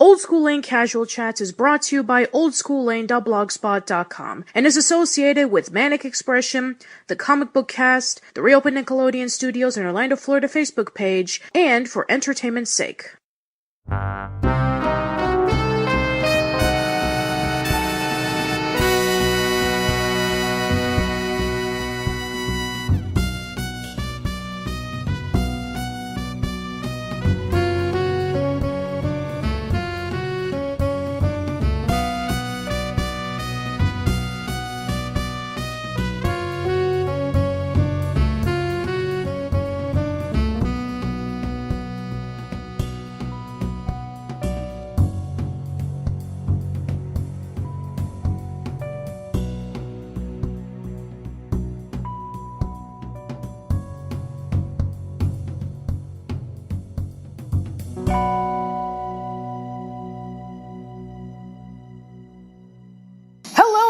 Old School Lane Casual Chats is brought to you by oldsschoollane.blogspot.com and is associated with Manic Expression, the Comic Book Cast, the Reopen Nickelodeon Studios in Orlando, Florida Facebook page, and for entertainment's sake.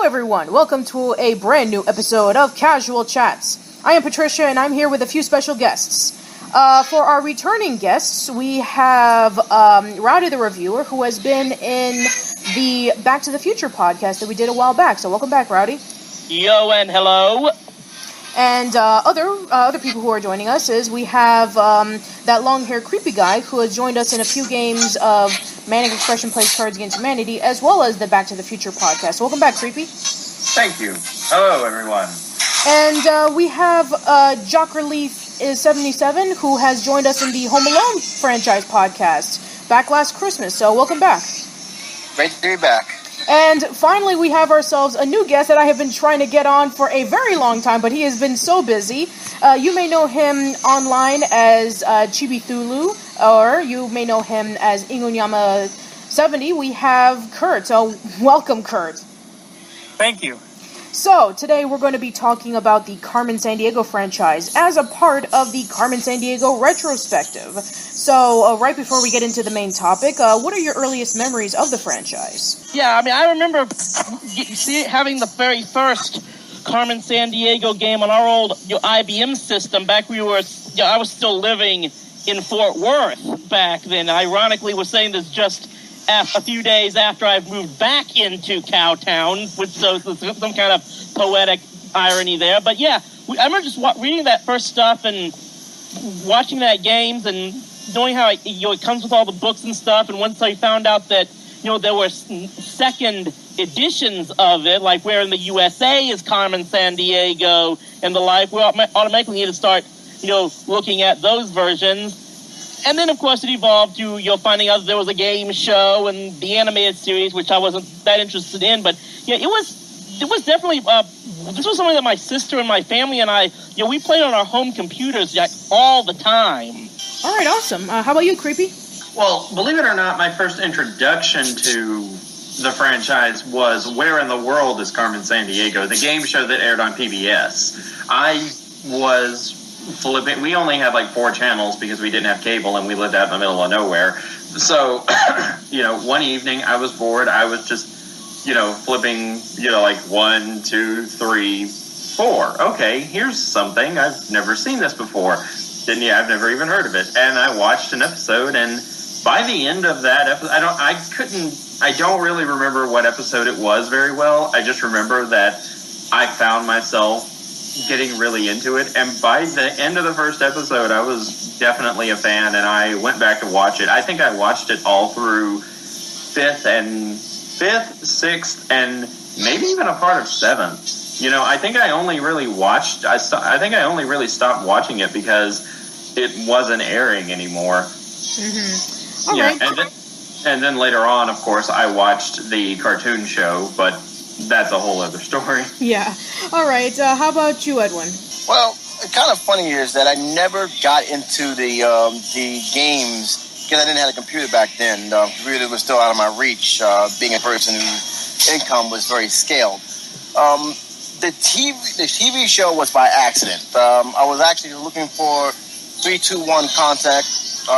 Everyone, welcome to a brand new episode of Casual Chats. I am Patricia and I'm here with a few special guests. For our returning guests, we have Rowdy the Reviewer, who has been in the Back to the Future podcast that we did a while back. So welcome back, Rowdy. Yo and hello. And other people who are joining us is we have that long-haired creepy guy who has joined us in a few games of Manic Expression Plays Cards Against Humanity, as well as the Back to the Future podcast. Welcome back, Creepy. Thank you. Hello, everyone. And we have Jock Relief is 77, who has joined us in the Home Alone franchise podcast back last Christmas. So welcome back. Great to be back. And finally, we have ourselves a new guest that I have been trying to get on for a very long time, but he has been so busy. You may know him online as Chibi Thulu, or you may know him as Ingunyama70. We have Kurt. So welcome, Kurt. Thank you. So, today we're going to be talking about the Carmen Sandiego franchise as a part of the Carmen Sandiego Retrospective. So, right before we get into the main topic, what are your earliest memories of the franchise? Yeah, I mean, I remember having the very first Carmen Sandiego game on our old IBM system back when I was still living in Fort Worth back then. Ironically, was saying this just a few days after I've moved back into Cowtown, which shows some kind of poetic irony there. But yeah, I remember just reading that first stuff and watching that games and knowing how it comes with all the books and stuff. And once I found out that there were second editions of it, like where in the USA is Carmen Sandiego and the like, we automatically need to start looking at those versions. And then, of course, it evolved to, finding out that there was a game show and the animated series, which I wasn't that interested in. But, yeah, it was definitely, this was something that my sister and my family and I, we played on our home computers all the time. All right, awesome. How about you, Creepy? Well, believe it or not, my first introduction to the franchise was Where in the World is Carmen Sandiego, the game show that aired on PBS. I was flipping. We only had like 4 channels because we didn't have cable and we lived out in the middle of nowhere. So, one evening I was bored. I was just, flipping, like 1, 2, 3, 4. Okay, here's something. I've never seen this before. I've never even heard of it. And I watched an episode, and by the end of that episode, I don't really remember what episode it was very well. I just remember that I found myself getting really into it, and by the end of the first episode, I was definitely a fan, and I went back to watch it. I think I watched it all through 5th, 6th, and maybe even a part of 7th. I think I only really stopped watching it because it wasn't airing anymore. Mm-hmm. All right. And then later on, of course, I watched the cartoon show, but that's a whole other story. Yeah. All right. How about you, Edwin? Well, kind of funny is that I never got into the games because I didn't have a computer back then. The computer was still out of my reach, being a person whose income was very scaled. The TV show was by accident. I was actually looking for 321 Contact,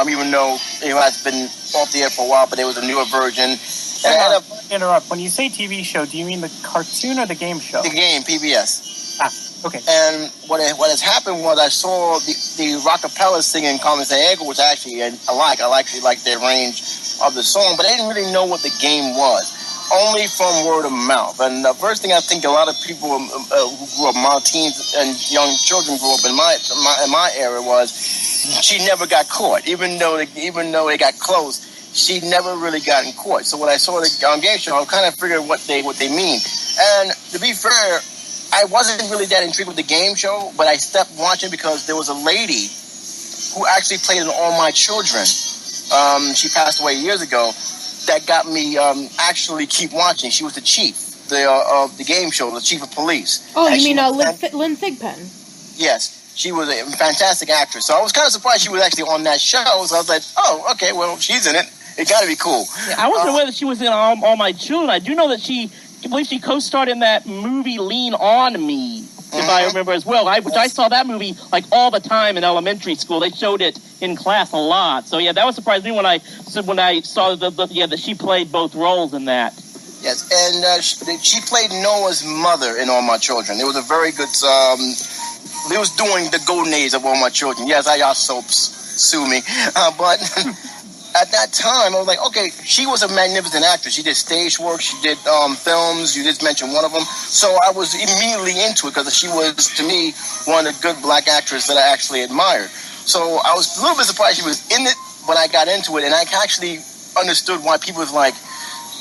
even though it has been off the air for a while, but there was a newer version. Interrupt. When you say TV show, do you mean the cartoon or the game show? The game, PBS. Okay. And what has happened was I saw the Rockapella singing Carmen Sandiego, which I actually I like. I like their range of the song, but I didn't really know what the game was. Only from word of mouth. And the first thing I think a lot of people who grew up, my teens and young children grew up in my era was she never got caught. Even though they got close, she never really got in court. So when I saw the game show, I kind of figured what they mean. And to be fair, I wasn't really that intrigued with the game show, but I stopped watching because there was a lady who actually played in All My Children. She passed away years ago. That got me actually keep watching. She was the chief of the game show, the chief of police. Oh, and you mean Lynn Thigpen? Yes, she was a fantastic actress. So I was kind of surprised she was actually on that show. So I was like, oh, okay, well, she's in it. It got to be cool. Yeah, I wasn't aware that she was in All My Children. I do know that I believe she co-starred in that movie Lean On Me, if I remember as well. I saw that movie like all the time in elementary school. They showed it in class a lot. So yeah, that was surprised me when I saw that she played both roles in that. Yes, and she played Noah's mother in All My Children. It was a very good. It was doing the golden age of All My Children. Yes, y'all soaps sue me, but. At that time, I was like, okay, she was a magnificent actress. She did stage work. She did films. You just mentioned one of them. So I was immediately into it because she was, to me, one of the good black actresses that I actually admired. So I was a little bit surprised she was in it, but I got into it, and I actually understood why people was like,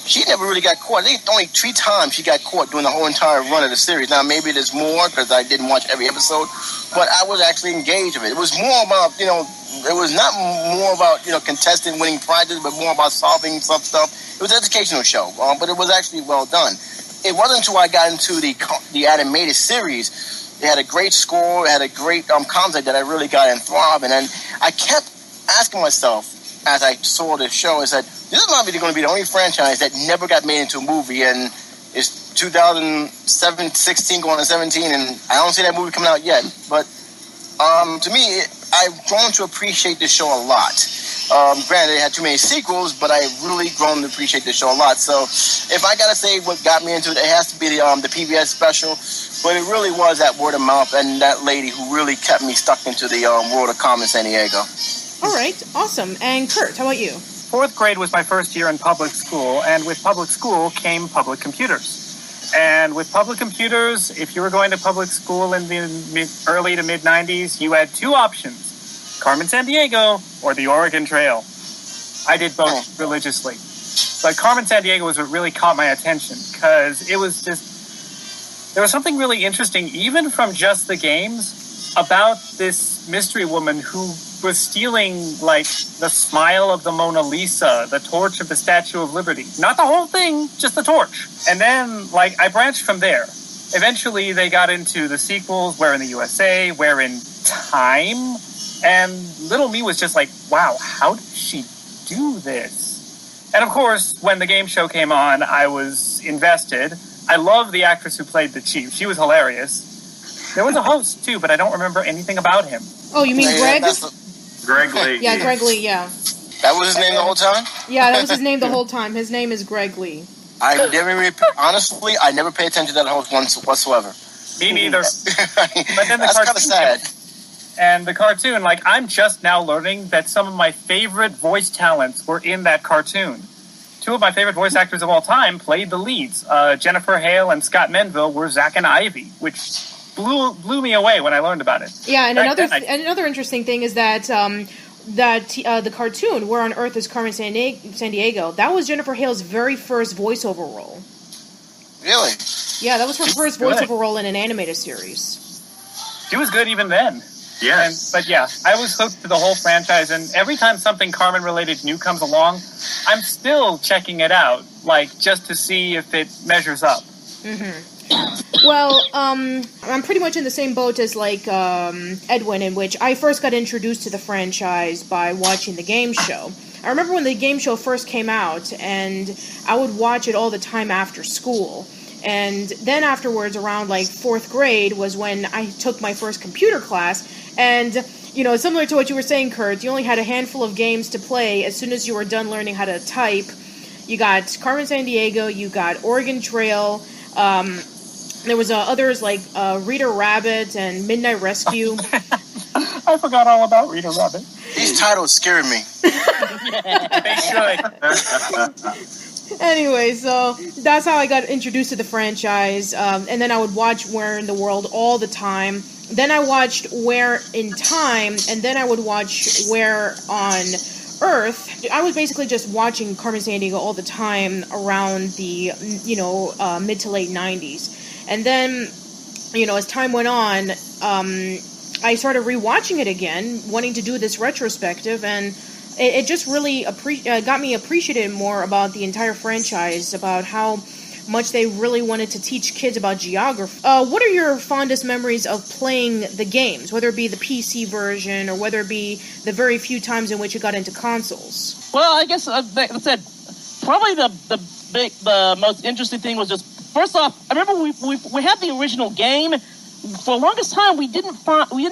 she never really got caught. I think only 3 times she got caught during the whole entire run of the series. Now, maybe there's more because I didn't watch every episode, but I was actually engaged with it. It was more about, it was not more about, contestant winning prizes, but more about solving some stuff. It was an educational show, but it was actually well done. It wasn't until I got into the animated series. It had a great score. It had a great concept that I really got enthralled. And then I kept asking myself, as I saw the show, I said, this is not really going to be the only franchise that never got made into a movie, and it's 2016 going to 17, and I don't see that movie coming out yet. But to me, I've grown to appreciate this show a lot. Granted, it had too many sequels, but I've really grown to appreciate this show a lot. So if I got to say what got me into it, it has to be the PBS special. But it really was that word of mouth and that lady who really kept me stuck into the world of Carmen Sandiego. All right, awesome. And Kurt, how about you? 4th grade was my first year in public school, and with public school came public computers. And with public computers, if you were going to public school in the early to mid-90s, you had 2 options, Carmen Sandiego or the Oregon Trail. I did both religiously. But Carmen Sandiego was what really caught my attention, because it was just, there was something really interesting, even from just the games, about this mystery woman who was stealing, like, the smile of the Mona Lisa, the torch of the Statue of Liberty. Not the whole thing, just the torch. And then, like, I branched from there. Eventually, they got into the sequels, Where in the USA, Where in Time, and little me was just like, wow, how did she do this? And of course, when the game show came on, I was invested. I love the actress who played the chief. She was hilarious. There was a host, too, but I don't remember anything about him. Oh, you mean Greg? Greg Lee. Yeah, Greg Lee, yeah. That was his name the whole time? Yeah, that was his name the whole time. His name is Greg Lee. Honestly, I never pay attention to that host whatsoever. Me neither. But then the That's kind of sad. And the cartoon, like, I'm just now learning that some of my favorite voice talents were in that cartoon. 2 of my favorite voice actors of all time played the leads. Jennifer Hale and Scott Menville were Zack and Ivy, which blew me away when I learned about it. Yeah, and another interesting thing is that the cartoon Where on Earth is Carmen Sandiego, that was Jennifer Hale's very first voiceover role. Really? Yeah, that was her first voiceover role in an animated series. She was good even then. Yes. But yeah, I was hooked to the whole franchise, and every time something Carmen-related new comes along, I'm still checking it out, like, just to see if it measures up. Mm-hmm. Well, I'm pretty much in the same boat as, like, Edwin, in which I first got introduced to the franchise by watching the game show. I remember when the game show first came out, and I would watch it all the time after school. And then afterwards, around, like, 4th grade, was when I took my first computer class. And, similar to what you were saying, Kurt, you only had a handful of games to play as soon as you were done learning how to type. You got Carmen Sandiego, you got Oregon Trail, there was others like Rita Rabbit and Midnight Rescue. I forgot all about Rita Rabbit. These titles scare me. They should. Anyway, so that's how I got introduced to the franchise, and then I would watch Where in the World all the time. Then I watched Where in Time, and then I would watch Where on Earth. I was basically just watching Carmen Sandiego all the time around the, mid to late 90s. And then, as time went on, I started rewatching it again, wanting to do this retrospective, and it just really got me appreciated more about the entire franchise, about how much they really wanted to teach kids about geography. What are your fondest memories of playing the games, whether it be the PC version or whether it be the very few times in which you got into consoles? Well, I guess, like I said, probably the most interesting thing was just, first off, I remember we had the original game. For the longest time, we didn't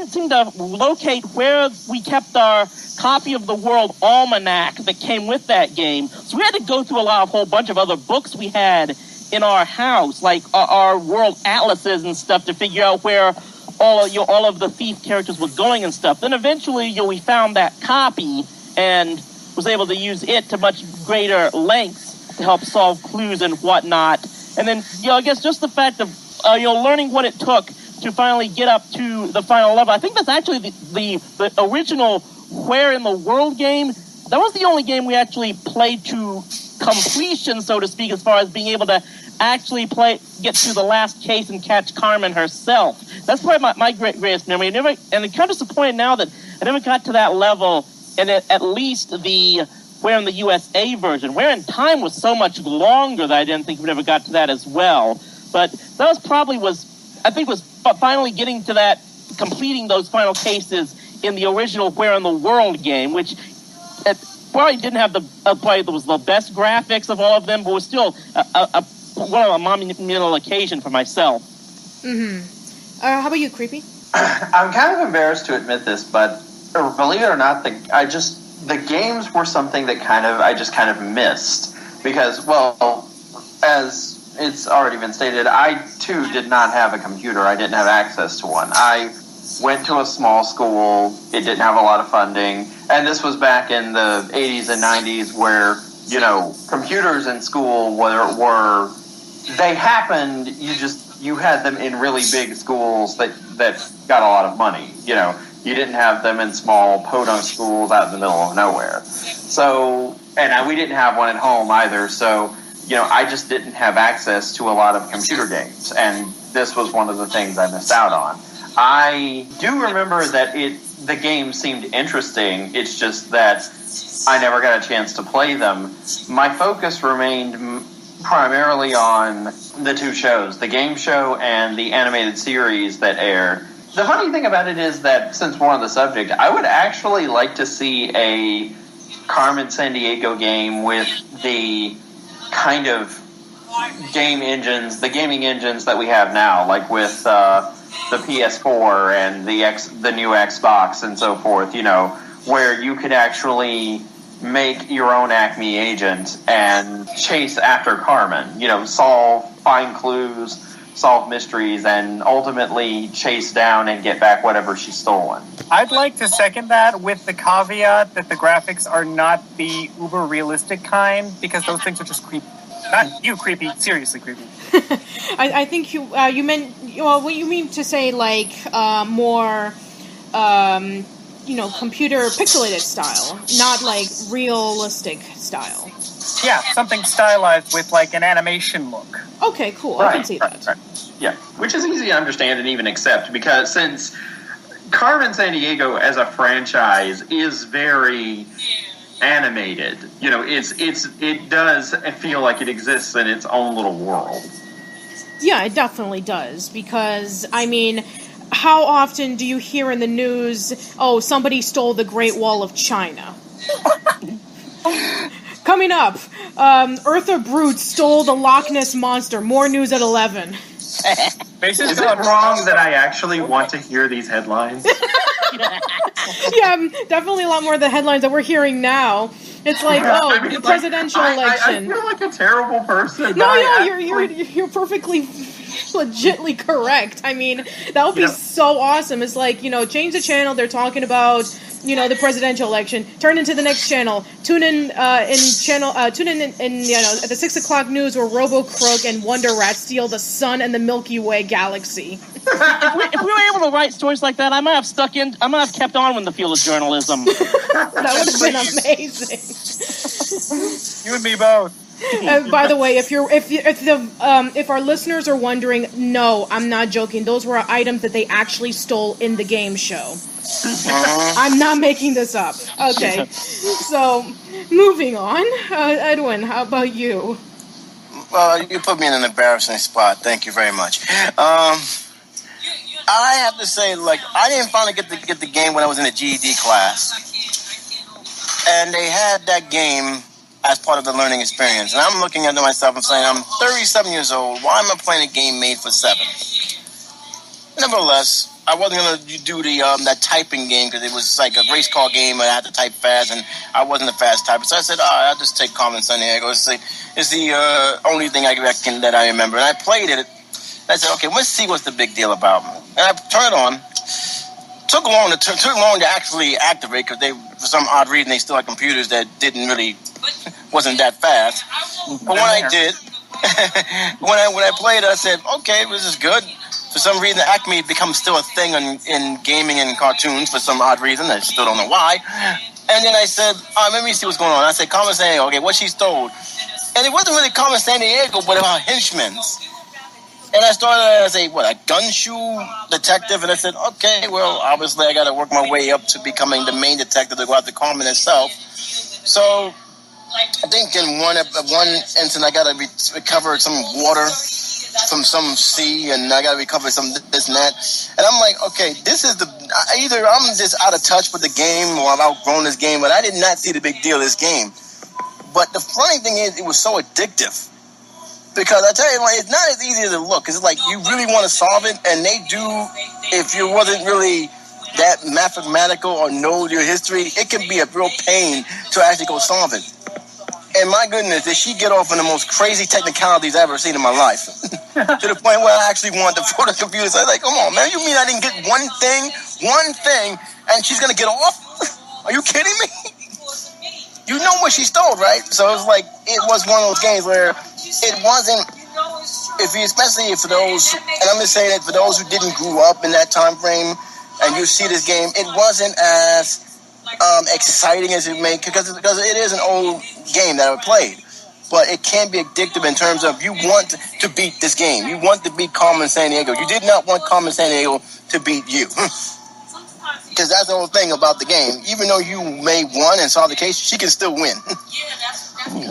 seem to locate where we kept our copy of the World Almanac that came with that game. So we had to go through a whole bunch of other books we had in our house, like our world atlases and stuff, to figure out where all of the thief characters were going and stuff. Then eventually, we found that copy and was able to use it to much greater lengths to help solve clues and whatnot. And then, I guess just the fact of learning what it took to finally get up to the final level. I think that's actually the original Where in the World game. That was the only game we actually played to completion, so to speak, as far as being able to actually get to the last case and catch Carmen herself. That's probably my greatest memory. And I'm kind of disappointed now that I never got to that level, and at least the Where in the USA version. Where in Time was so much longer that I didn't think we ever got to that as well. But that was finally getting to that, completing those final cases in the original Where in the World game, which probably didn't have probably was the best graphics of all of them, but was still a monumental occasion for myself. Mm-hmm. How about you, Creepy? I'm kind of embarrassed to admit this, but believe it or not, the games were something that I just kind of missed because, well, as it's already been stated, I too did not have a computer. I didn't have access to one. I went to a small school. It didn't have a lot of funding. And this was back in the 80s and 90s where, computers in school they happened, you had them in really big schools that got a lot of money. You didn't have them in small podunk schools out in the middle of nowhere. So, and we didn't have one at home either, so I just didn't have access to a lot of computer games, and this was one of the things I missed out on. I do remember that the game seemed interesting, it's just that I never got a chance to play them. My focus remained primarily on the two shows, the game show and the animated series that aired. The funny thing about it is that, since we're on the subject, I would actually like to see a Carmen Sandiego game with the kind of gaming engines that we have now, like with the PS4 and the new Xbox and so forth, where you could actually make your own Acme agent and chase after Carmen, find clues, solve mysteries, and ultimately chase down and get back whatever she's stolen. I'd like to second that with the caveat that the graphics are not the uber realistic kind, because those things are just creepy. Not you creepy, seriously creepy. I think you meant, what you mean to say, like, more, computer pixelated style, not like realistic style. Yeah, something stylized with like an animation look. Okay, cool. I can see that. Right. Yeah, which is easy to understand and even accept, because since Carmen Sandiego as a franchise is very animated, it does feel like it exists in its own little world. Yeah, it definitely does, because, how often do you hear in the news, somebody stole the Great Wall of China? Coming up, Eartha Brute stole the Loch Ness Monster. More news at 11. Is it wrong that I actually want to hear these headlines? Yeah, definitely a lot more of the headlines that we're hearing now. It's like, the presidential election. I feel like a terrible person. No, you're perfectly legitly correct. That would be so awesome. It's like, change the channel. They're talking about the presidential election. Turn into the next channel. Tune in at the 6 o'clock news where Robo Croak and Wonder Rat steal the sun and the Milky Way galaxy. If we were able to write stories like that, I might have kept on in the field of journalism. That would have been amazing. You and me both. By the way, if our listeners are wondering, no, I'm not joking. Those were items that they actually stole in the game show. I'm not making this up. Okay, so moving on. Edwin, how about you? Well, you put me in an embarrassing spot. Thank you very much. I have to say, I didn't finally get the game when I was in a GED class, and they had that game as part of the learning experience. And I'm looking at myself and saying, I'm 37 years old. Why am I playing a game made for 7? Nevertheless, I wasn't going to do that typing game because it was like a race car game and I had to type fast, and I wasn't a fast typer. So I said, I'll just take Carmen Sandiego. It's the only thing I reckon that I remember. And I played it. I said, okay, let's see what's the big deal about. And I turned it on. Took long to actually activate because for some odd reason, they still had computers that wasn't that fast. But when I did, when I played it, I said, okay, this is good. For some reason, Acme becomes still a thing in gaming and cartoons for some odd reason. I still don't know why. And then I said, let me see what's going on. I said, Carmen Sandiego, okay, what she stole. And it wasn't really Carmen Sandiego, but about Henchmen. And I started as a gunshoe detective, and I said, okay, well, obviously I got to work my way up to becoming the main detective to go after Carmen itself. So I think in one instance I got to recover some water from some sea, and I got to recover some this and that. And I'm like, okay, this is either I'm just out of touch with the game or I've outgrown this game, but I did not see the big deal of this game. But the funny thing is, it was so addictive. Because I tell you, it's not as easy as it looks. It's like you really want to solve it, and they do. If you wasn't really that mathematical or know your history, it can be a real pain to actually go solve it. And my goodness, did she get off on the most crazy technicalities I've ever seen in my life? To the point where I actually wanted to throw the computer. So I was like, come on, man, you mean I didn't get one thing, and she's gonna get off? Are you kidding me? You know what she stole, right? So it was like, it was one of those games where it wasn't, especially for those, and I'm just saying that for those who didn't grow up in that time frame, and you see this game, it wasn't as exciting as it may, because it is an old game that I played. But it can be addictive in terms of you want to beat this game. You want to beat Carmen Sandiego. You did not want Carmen Sandiego to beat you. Because that's the whole thing about the game. Even though you may won and solve the case, she can still win.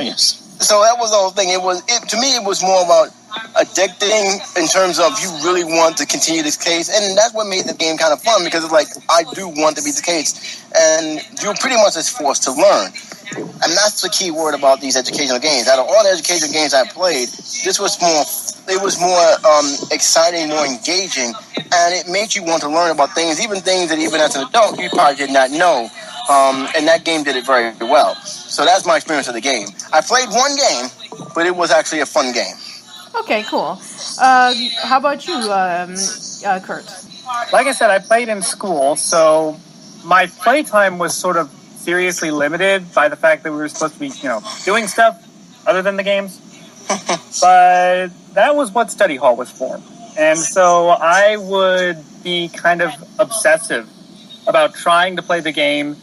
Yes. So that was the whole thing. To me, it was more about addicting in terms of you really want to continue this case. And that's what made the game kind of fun, because it's like, I do want to beat the case. And you're pretty much just forced to learn. And that's the key word about these educational games. Out of all the educational games I played, this was more exciting, more engaging, and it made you want to learn about things that even as an adult you probably did not know. And that game did it very well. So that's my experience of the game. I played one game, but it was actually a fun game. Okay, cool. How about you, Kurt? Like I said, I played in school, so my playtime was sort of seriously limited by the fact that we were supposed to be, doing stuff other than the games. But that was what study hall was for. And so I would be kind of obsessive about trying to play the game,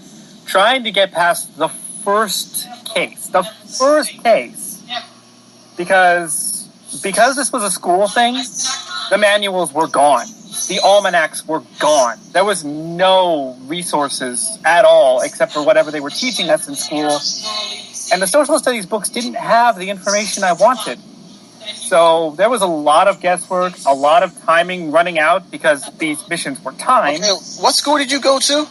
trying to get past the first case. Because this was a school thing, the manuals were gone. The almanacs were gone. There was no resources at all except for whatever they were teaching us in school. And the social studies books didn't have the information I wanted. So there was a lot of guesswork, a lot of timing running out because these missions were timed. Okay, what school did you go to?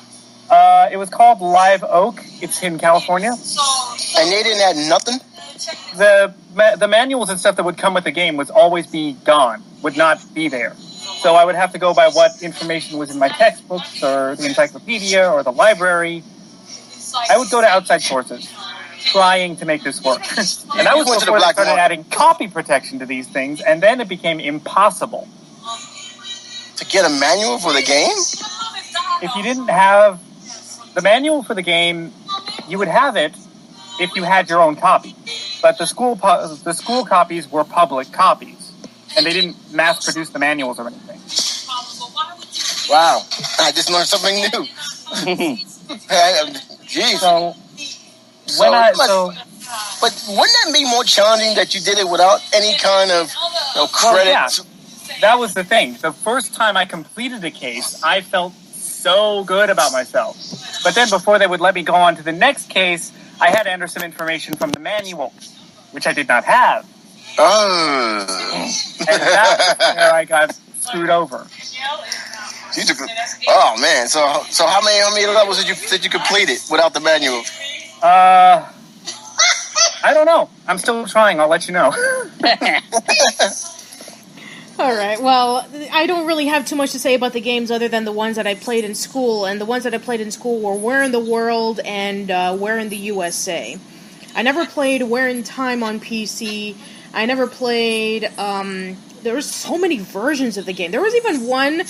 It was called Live Oak. It's in California. And they didn't have nothing? The manuals and stuff that would come with the game would always be gone, would not be there. So I would have to go by what information was in my textbooks or the encyclopedia or the library. I would go to outside sources, trying to make this work. And that was before they started adding copy protection to these things, and then it became impossible. To get a manual for the game? If you didn't have the manual for the game, you would have it if you had your own copy. But the school copies were public copies, and they didn't mass produce the manuals or anything. Wow, I just learned something new. Jeez. But wouldn't that be more challenging that you did it without any kind of credit? Well, yeah. That was the thing. The first time I completed a case, I felt so good about myself. But then before they would let me go on to the next case, I had to enter some information from the manual, which I did not have. Oh. And that's where I got screwed over. Oh man! So how many levels did you complete it without the manual? I don't know. I'm still trying. I'll let you know. All right. Well, I don't really have too much to say about the games other than the ones that I played in school, and the ones that I played in school were Where in the World and Where in the USA. I never played Where in Time on PC. I never played. There were so many versions of the game. There was even one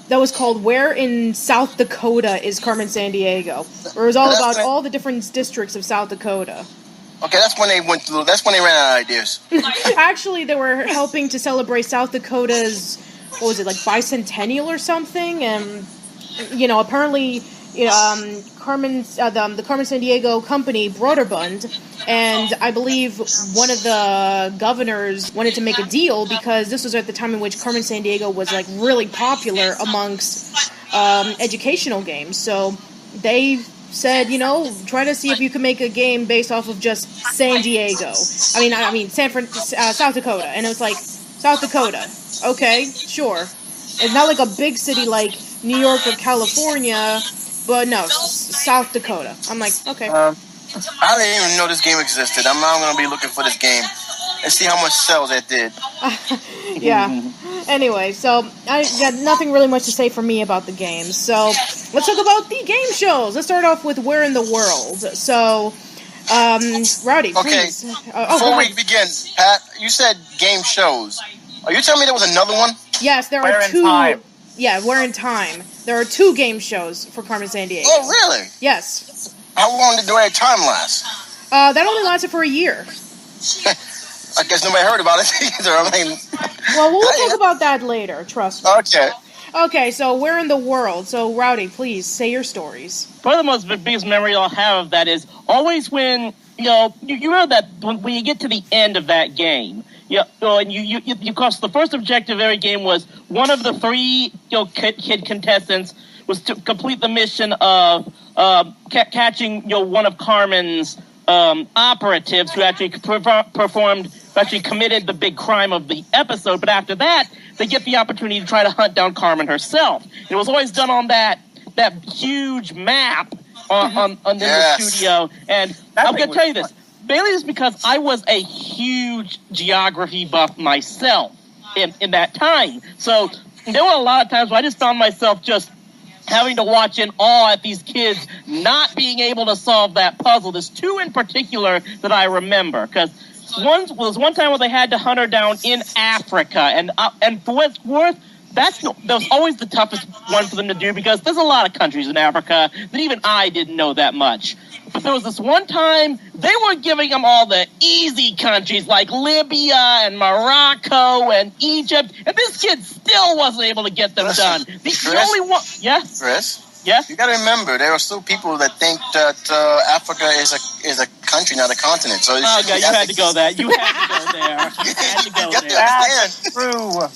that was called Where in South Dakota is Carmen Sandiego, where it was all about all the different districts of South Dakota. Okay, that's when they ran out of ideas. Actually, they were helping to celebrate South Dakota's, what was it, like bicentennial or something, and, apparently, the Carmen Sandiego company, Broderbund, and I believe one of the governors wanted to make a deal because this was at the time in which Carmen Sandiego was, like, really popular amongst educational games, so they said, try to see if you can make a game based off of just San Diego. I mean, South Dakota. And it was like, South Dakota. Okay, sure. It's not like a big city like New York or California, but no, South Dakota. I'm like, okay. I didn't even know this game existed. I'm now going to be looking for this game and see how much sales it did. Yeah. Anyway, so I got nothing really much to say for me about the games. So let's talk about the game shows. Let's start off with Where in the World. So, Rowdy, please. Before we begin, Pat, you said game shows. Are you telling me there was another one? Yes, there are two. Time. Yeah, Where in Time. There are 2 game shows for Carmen Sandiego. Oh, really? Yes. How long did the time last? That only lasted for a year. I guess nobody heard about it either. Well, we'll talk about that later, trust me. Okay, so Where in the World? So, Rowdy, please, say your stories. Probably the biggest memory I'll have of that is always when, you know that when you get to the end of that game, because the first objective of every game was one of the 3, kid contestants was to complete the mission of catching, one of Carmen's operatives who actually committed the big crime of the episode. But after that, they get the opportunity to try to hunt down Carmen herself. It was always done on that huge map on the studio. And I'm going to tell you this. Mainly is because I was a huge geography buff myself in that time. So there were a lot of times where I just found myself just having to watch in awe at these kids not being able to solve that puzzle. There's 2 in particular that I remember, because there was one time where they had to hunt her down in Africa, and for what it's worth, that was always the toughest one for them to do, because there's a lot of countries in Africa that even I didn't know that much. But there was this one time, they were giving them all the easy countries like Libya and Morocco and Egypt, and this kid still wasn't able to get them done. The only one... Yes? Chris? Yes? You got to remember, there are still people that think that Africa is a country, not a continent. So you had to go there. You had to go there. You had to go there. That's true.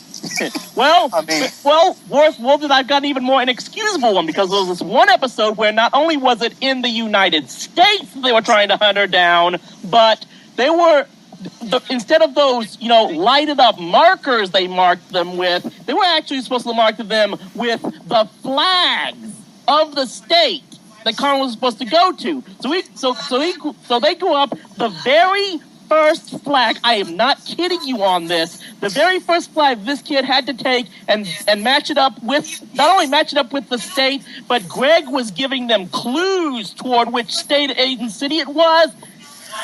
Well, I've got even more inexcusable one, because there was this one episode where not only was it in the United States they were trying to hunt her down, but they were, instead of those, lighted up markers they marked them with, they were actually supposed to mark them with the flags of the state that Carmen was supposed to go to. So they go up the very first flag. I am not kidding you on this. The very first flag this kid had to take and match it up with, not only match it up with the state, but Greg was giving them clues toward which state and city it was.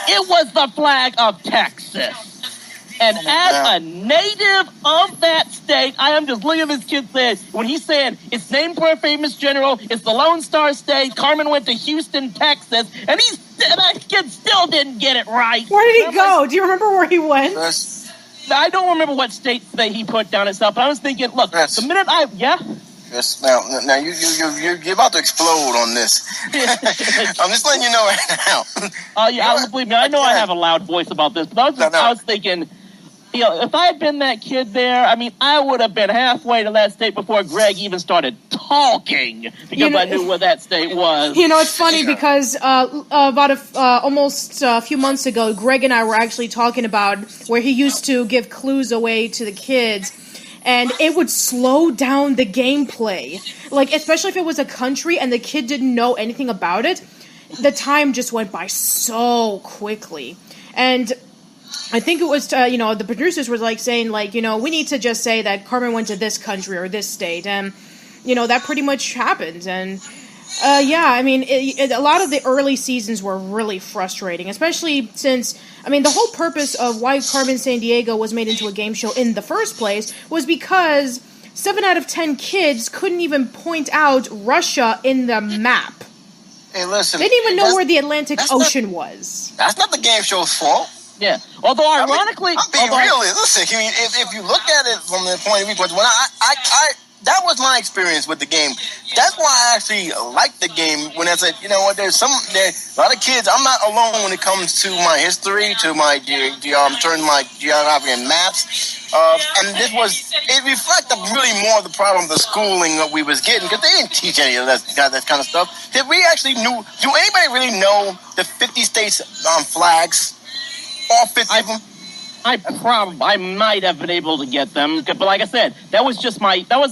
It was the flag of Texas. And as a native of that state, I am just looking at this kid saying, when he said, it's named for a famous general, it's the Lone Star State, Carmen went to Houston, Texas, and that kid still didn't get it right. Where did he go? Do you remember where he went? I don't remember what state that he put down himself, but I was thinking, look, the minute Yes, now you're about to explode on this. I'm just letting you know right now. Believe me, I know I have a loud voice about this, but I was thinking, if I had been that kid there, I mean, I would have been halfway to that state before Greg even started talking, because I knew where that state was. It's funny because almost a few months ago, Greg and I were actually talking about where he used to give clues away to the kids, and it would slow down the gameplay. Like, especially if it was a country and the kid didn't know anything about it, the time just went by so quickly. And I think it was, the producers were saying, we need to just say that Carmen went to this country or this state. And, that pretty much happened. And, a lot of the early seasons were really frustrating, especially since, the whole purpose of why Carmen Sandiego was made into a game show in the first place was because 7 out of 10 kids couldn't even point out Russia in the map. Hey, listen. They didn't even know where the Atlantic Ocean was. That's not the game show's fault. Yeah. Although, ironically... I'm being real. Listen, if you look at it from the point of view, when that was my experience with the game. That's why I actually liked the game. When I said, there's a lot of kids. I'm not alone when it comes to my history, to my turning my geography and maps. And it reflected really more the problem of the schooling that we was getting, because they didn't teach any of that kind of stuff. Did we actually do anybody really know the 50 states flags? All 50 of them? I might have been able to get them, but like I said, that was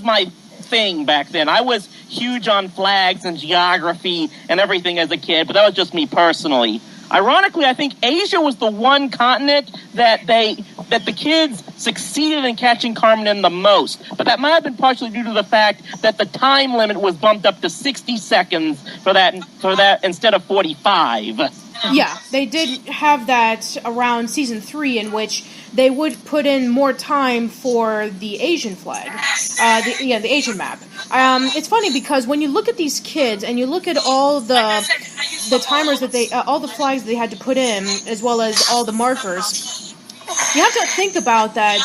my thing back then. I was huge on flags and geography and everything as a kid, but that was just me personally. Ironically, I think Asia was the one continent that the kids succeeded in catching Carmen in the most. But that might have been partially due to the fact that the time limit was bumped up to 60 seconds for that instead of 45. Yeah, they did have that around season 3, in which they would put in more time for the Asian flag, the Asian map. It's funny because when you look at these kids and you look at all the timers that all the flags they had to put in, as well as all the markers, you have to think about that.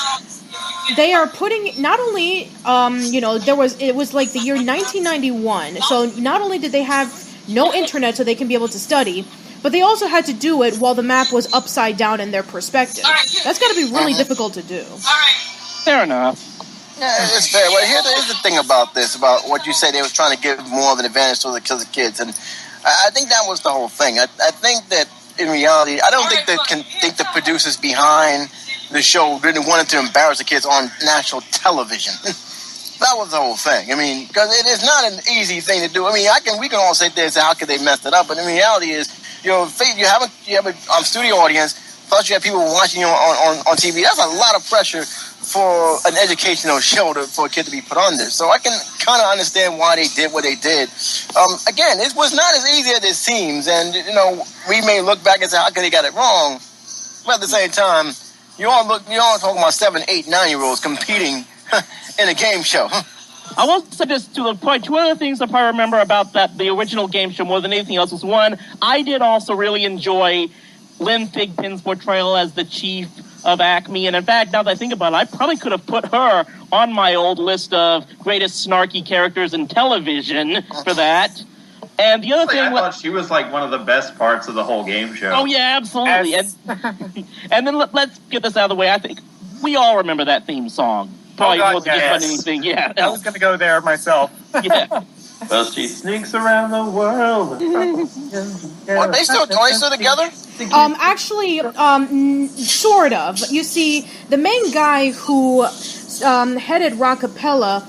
They are putting not only, it was like the year 1991, so not only did they have no internet so they can be able to study, but they also had to do it while the map was upside down in their perspective. That's got to be really difficult to do. Fair enough. Yeah, it's fair. Well, here's the thing about this, about what you say they was trying to give more of an advantage to the kids, and I think that was the whole thing. I think that in reality, I don't think the producers behind the show really wanted to embarrass the kids on national television. That was the whole thing. Because it is not an easy thing to do. We can all sit there and say, how could they mess it up? But the reality is, you have a studio audience, plus you have people watching you on TV. That's a lot of pressure for an educational show for a kid to be put under. So I can kind of understand why they did what they did. Again, it was not as easy as it seems. And, we may look back and say, how could they got it wrong? But at the same time, you all talking about 7, 8, 9-year-olds competing in a game show. I will say this to the point. Two other things I probably remember about the original game show more than anything else was, one, I did also really enjoy Lynn Thigpen's portrayal as the chief of Acme. And in fact, now that I think about it, I probably could have put her on my old list of greatest snarky characters in television for that. And the other thing, I thought she was one of the best parts of the whole game show. Oh yeah, absolutely. Yes. And then let's get this out of the way. I think we all remember that theme song. Probably wasn't just anything. Yeah, I was going to go there myself. Yeah. Well, she sneaks around the world. Are they still together? Actually, sort of. You see, the main guy who headed Rockapella,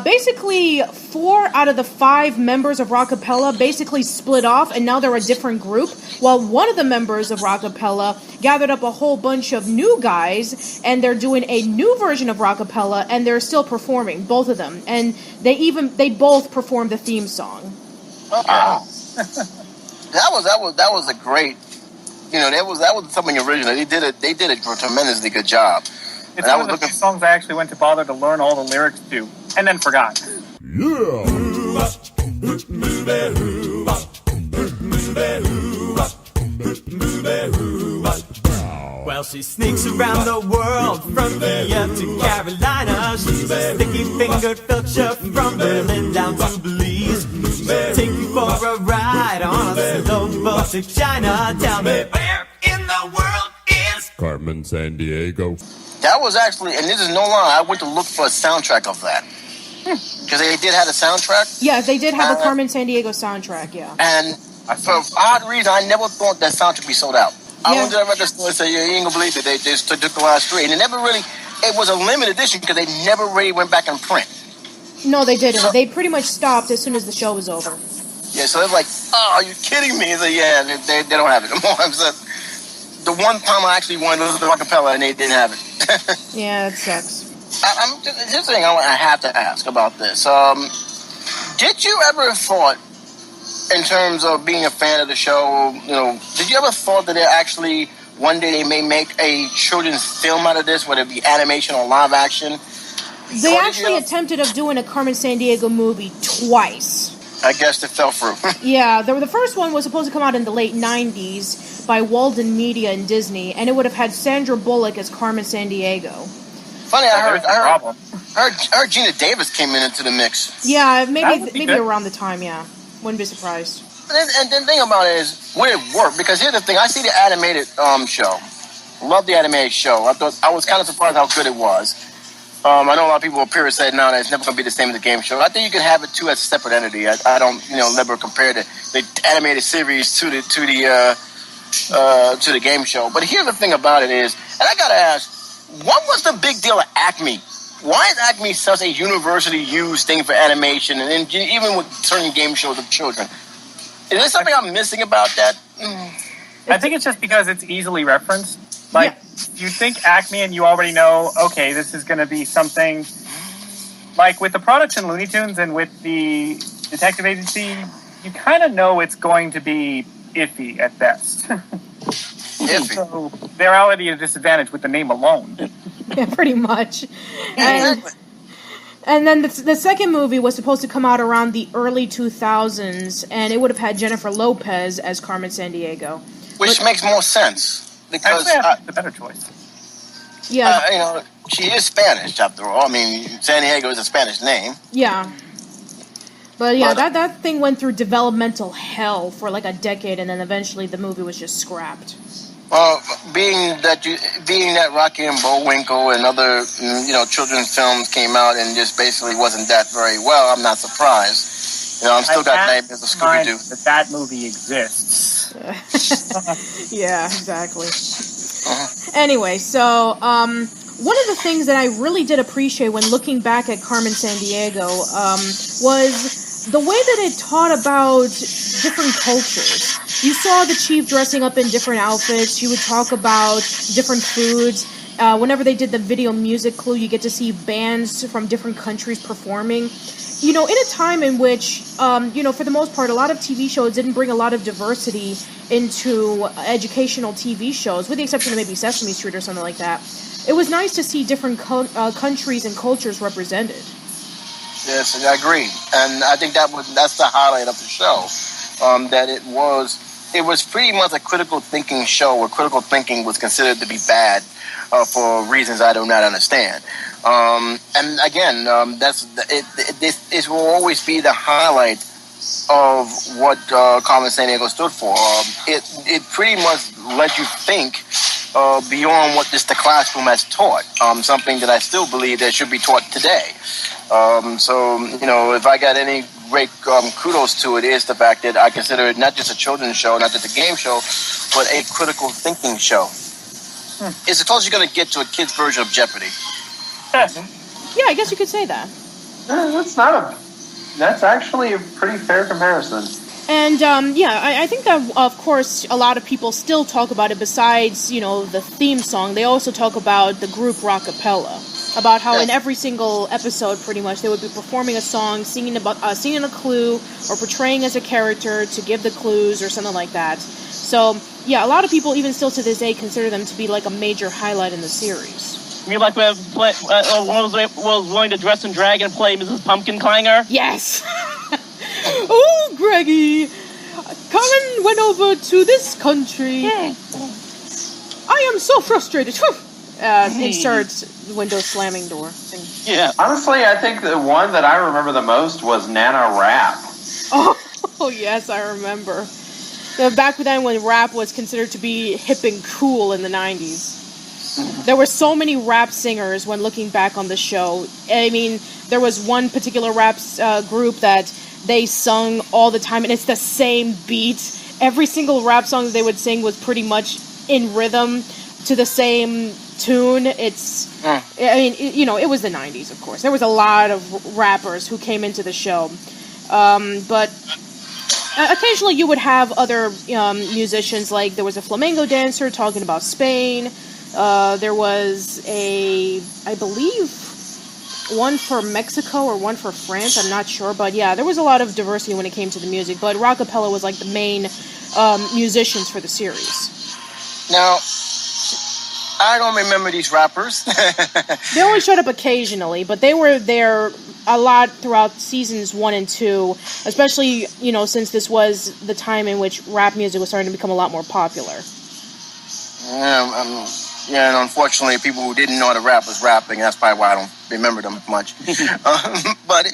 basically 4 out of the 5 members of Rockapella basically split off, and now they're a different group, while one of the members of Rockapella gathered up a whole bunch of new guys, and they're doing a new version of Rockapella, and they're still performing, both of them, and they both performed the theme song. Okay. That was a great that was something original. They did a tremendously good job. It's one of the few songs I actually went to bother to learn all the lyrics to, and then forgot. Well, she sneaks around the world from Kiev to Carolina. She's a sticky-fingered filcher from Berlin down to Belize. She'll take you for a ride on a slow boat to China. Tell me, where in the world is Carmen Sandiego? That was actually, and this is no lie, I went to look for a soundtrack of that. Because they did have a soundtrack. Yeah, they did have a Carmen Sandiego soundtrack, yeah. And for odd reason, I never thought that soundtrack would be sold out. I went to the record store and said, you ain't gonna believe it. They just took the last three. And it was a limited edition because they never really went back in print. No, they didn't. They pretty much stopped as soon as the show was over. Yeah, so they're like, oh, are you kidding me? So, yeah, they don't have it anymore. The one time I actually wanted to listen to acapella and they didn't have it. Yeah, that sucks. Here's the thing I have to ask about this. Did you ever thought, in terms of being a fan of the show, did you ever thought that actually one day they may make a children's film out of this, whether it be animation or live action? They actually attempted of doing a Carmen Sandiego movie twice. I guess it fell through. Yeah, the first one was supposed to come out in the late 90s by Walden Media and Disney, and it would have had Sandra Bullock as Carmen Sandiego. Funny, I heard Gina Davis came into the mix. Yeah, maybe around the time, yeah. Wouldn't be surprised. And the thing about it is, would it work? Because here's the thing, I see the animated show. Love the animated show. I was kind of surprised how good it was. I know a lot of people up here said, no, it's never going to be the same as the game show. I think you can have it, too, as a separate entity. I don't, never compare the animated series to the game show. But here's the thing about it is, and I got to ask, what was the big deal at Acme? Why is Acme such a university-used thing for animation, and then even with certain game shows of children? Is there something I'm missing about that? I think it's just because it's easily referenced. Like, you think Acme and you already know, okay, this is going to be something... Like, with the products in Looney Tunes and with the detective agency, you kind of know it's going to be iffy at best. Iffy. So they're already at a disadvantage with the name alone. Yeah, pretty much. Yeah, And then the second movie was supposed to come out around the early 2000s, and it would have had Jennifer Lopez as Carmen Sandiego. Which makes more sense. Because actually, the better choice. Yeah. She is Spanish, after all. I mean, Sandiego is a Spanish name. Yeah. But yeah, that thing went through developmental hell for like a decade, and then eventually the movie was just scrapped. Well, being that Rocky and Bullwinkle and other children's films came out and just basically wasn't that very well, I'm not surprised. I'm still got nightmares of Scooby-Doo. That movie exists. Yeah, exactly. Anyway, so one of the things that I really did appreciate when looking back at Carmen Sandiego was the way that it taught about different cultures. You saw the chief dressing up in different outfits. She would talk about different foods. Whenever they did the video music clue, you get to see bands from different countries performing. In a time in which, for the most part, a lot of TV shows didn't bring a lot of diversity into educational TV shows, with the exception of maybe Sesame Street or something like that. It was nice to see different countries and cultures represented. Yes, I agree, and I think that's the highlight of the show. That it was pretty much a critical thinking show where critical thinking was considered to be bad for reasons I do not understand. And again, this will always be the highlight of what Carmen Sandiego stood for. It pretty much let you think beyond what the classroom has taught. Something that I still believe that should be taught today. If I got any great kudos to it, is the fact that I consider it not just a children's show, not just a game show, but a critical thinking show. It's the closest you're going to get to a kid's version of Jeopardy. Yeah, I guess you could say that. That's actually a pretty fair comparison. And, I think that, of course, a lot of people still talk about it besides, the theme song. They also talk about the group rockapella. About how in every single episode, pretty much, they would be performing a song, singing a clue, or portraying as a character to give the clues or something like that. So, yeah, a lot of people, even still to this day, consider them to be like a major highlight in the series. You like when was willing to dress in drag and play Mrs. Pumpkin Clanger? Yes! Oh, Greggy! Carmen went over to this country. I am so frustrated. Insert window slamming door. Yeah. Honestly, I think the one that I remember the most was Nana Rap. Oh, yes, I remember. Back then when rap was considered to be hip and cool in the 90s. There were so many rap singers when looking back on the show. I mean, there was one particular rap group that they sung all the time, and it's the same beat. Every single rap song that they would sing was pretty much in rhythm to the same tune. I mean, it was the 90s, of course. There was a lot of rappers who came into the show. But occasionally you would have other musicians, like there was a flamenco dancer talking about Spain. There was I believe, one for Mexico or one for France, I'm not sure. But yeah, there was a lot of diversity when it came to the music. But Rockapella was like the main musicians for the series. Now, I don't remember these rappers. They only showed up occasionally, but they were there a lot throughout seasons 1 and 2, especially, since this was the time in which rap music was starting to become a lot more popular. Yeah, and unfortunately, people who didn't know how to rap was rapping. That's probably why I don't remember them much. But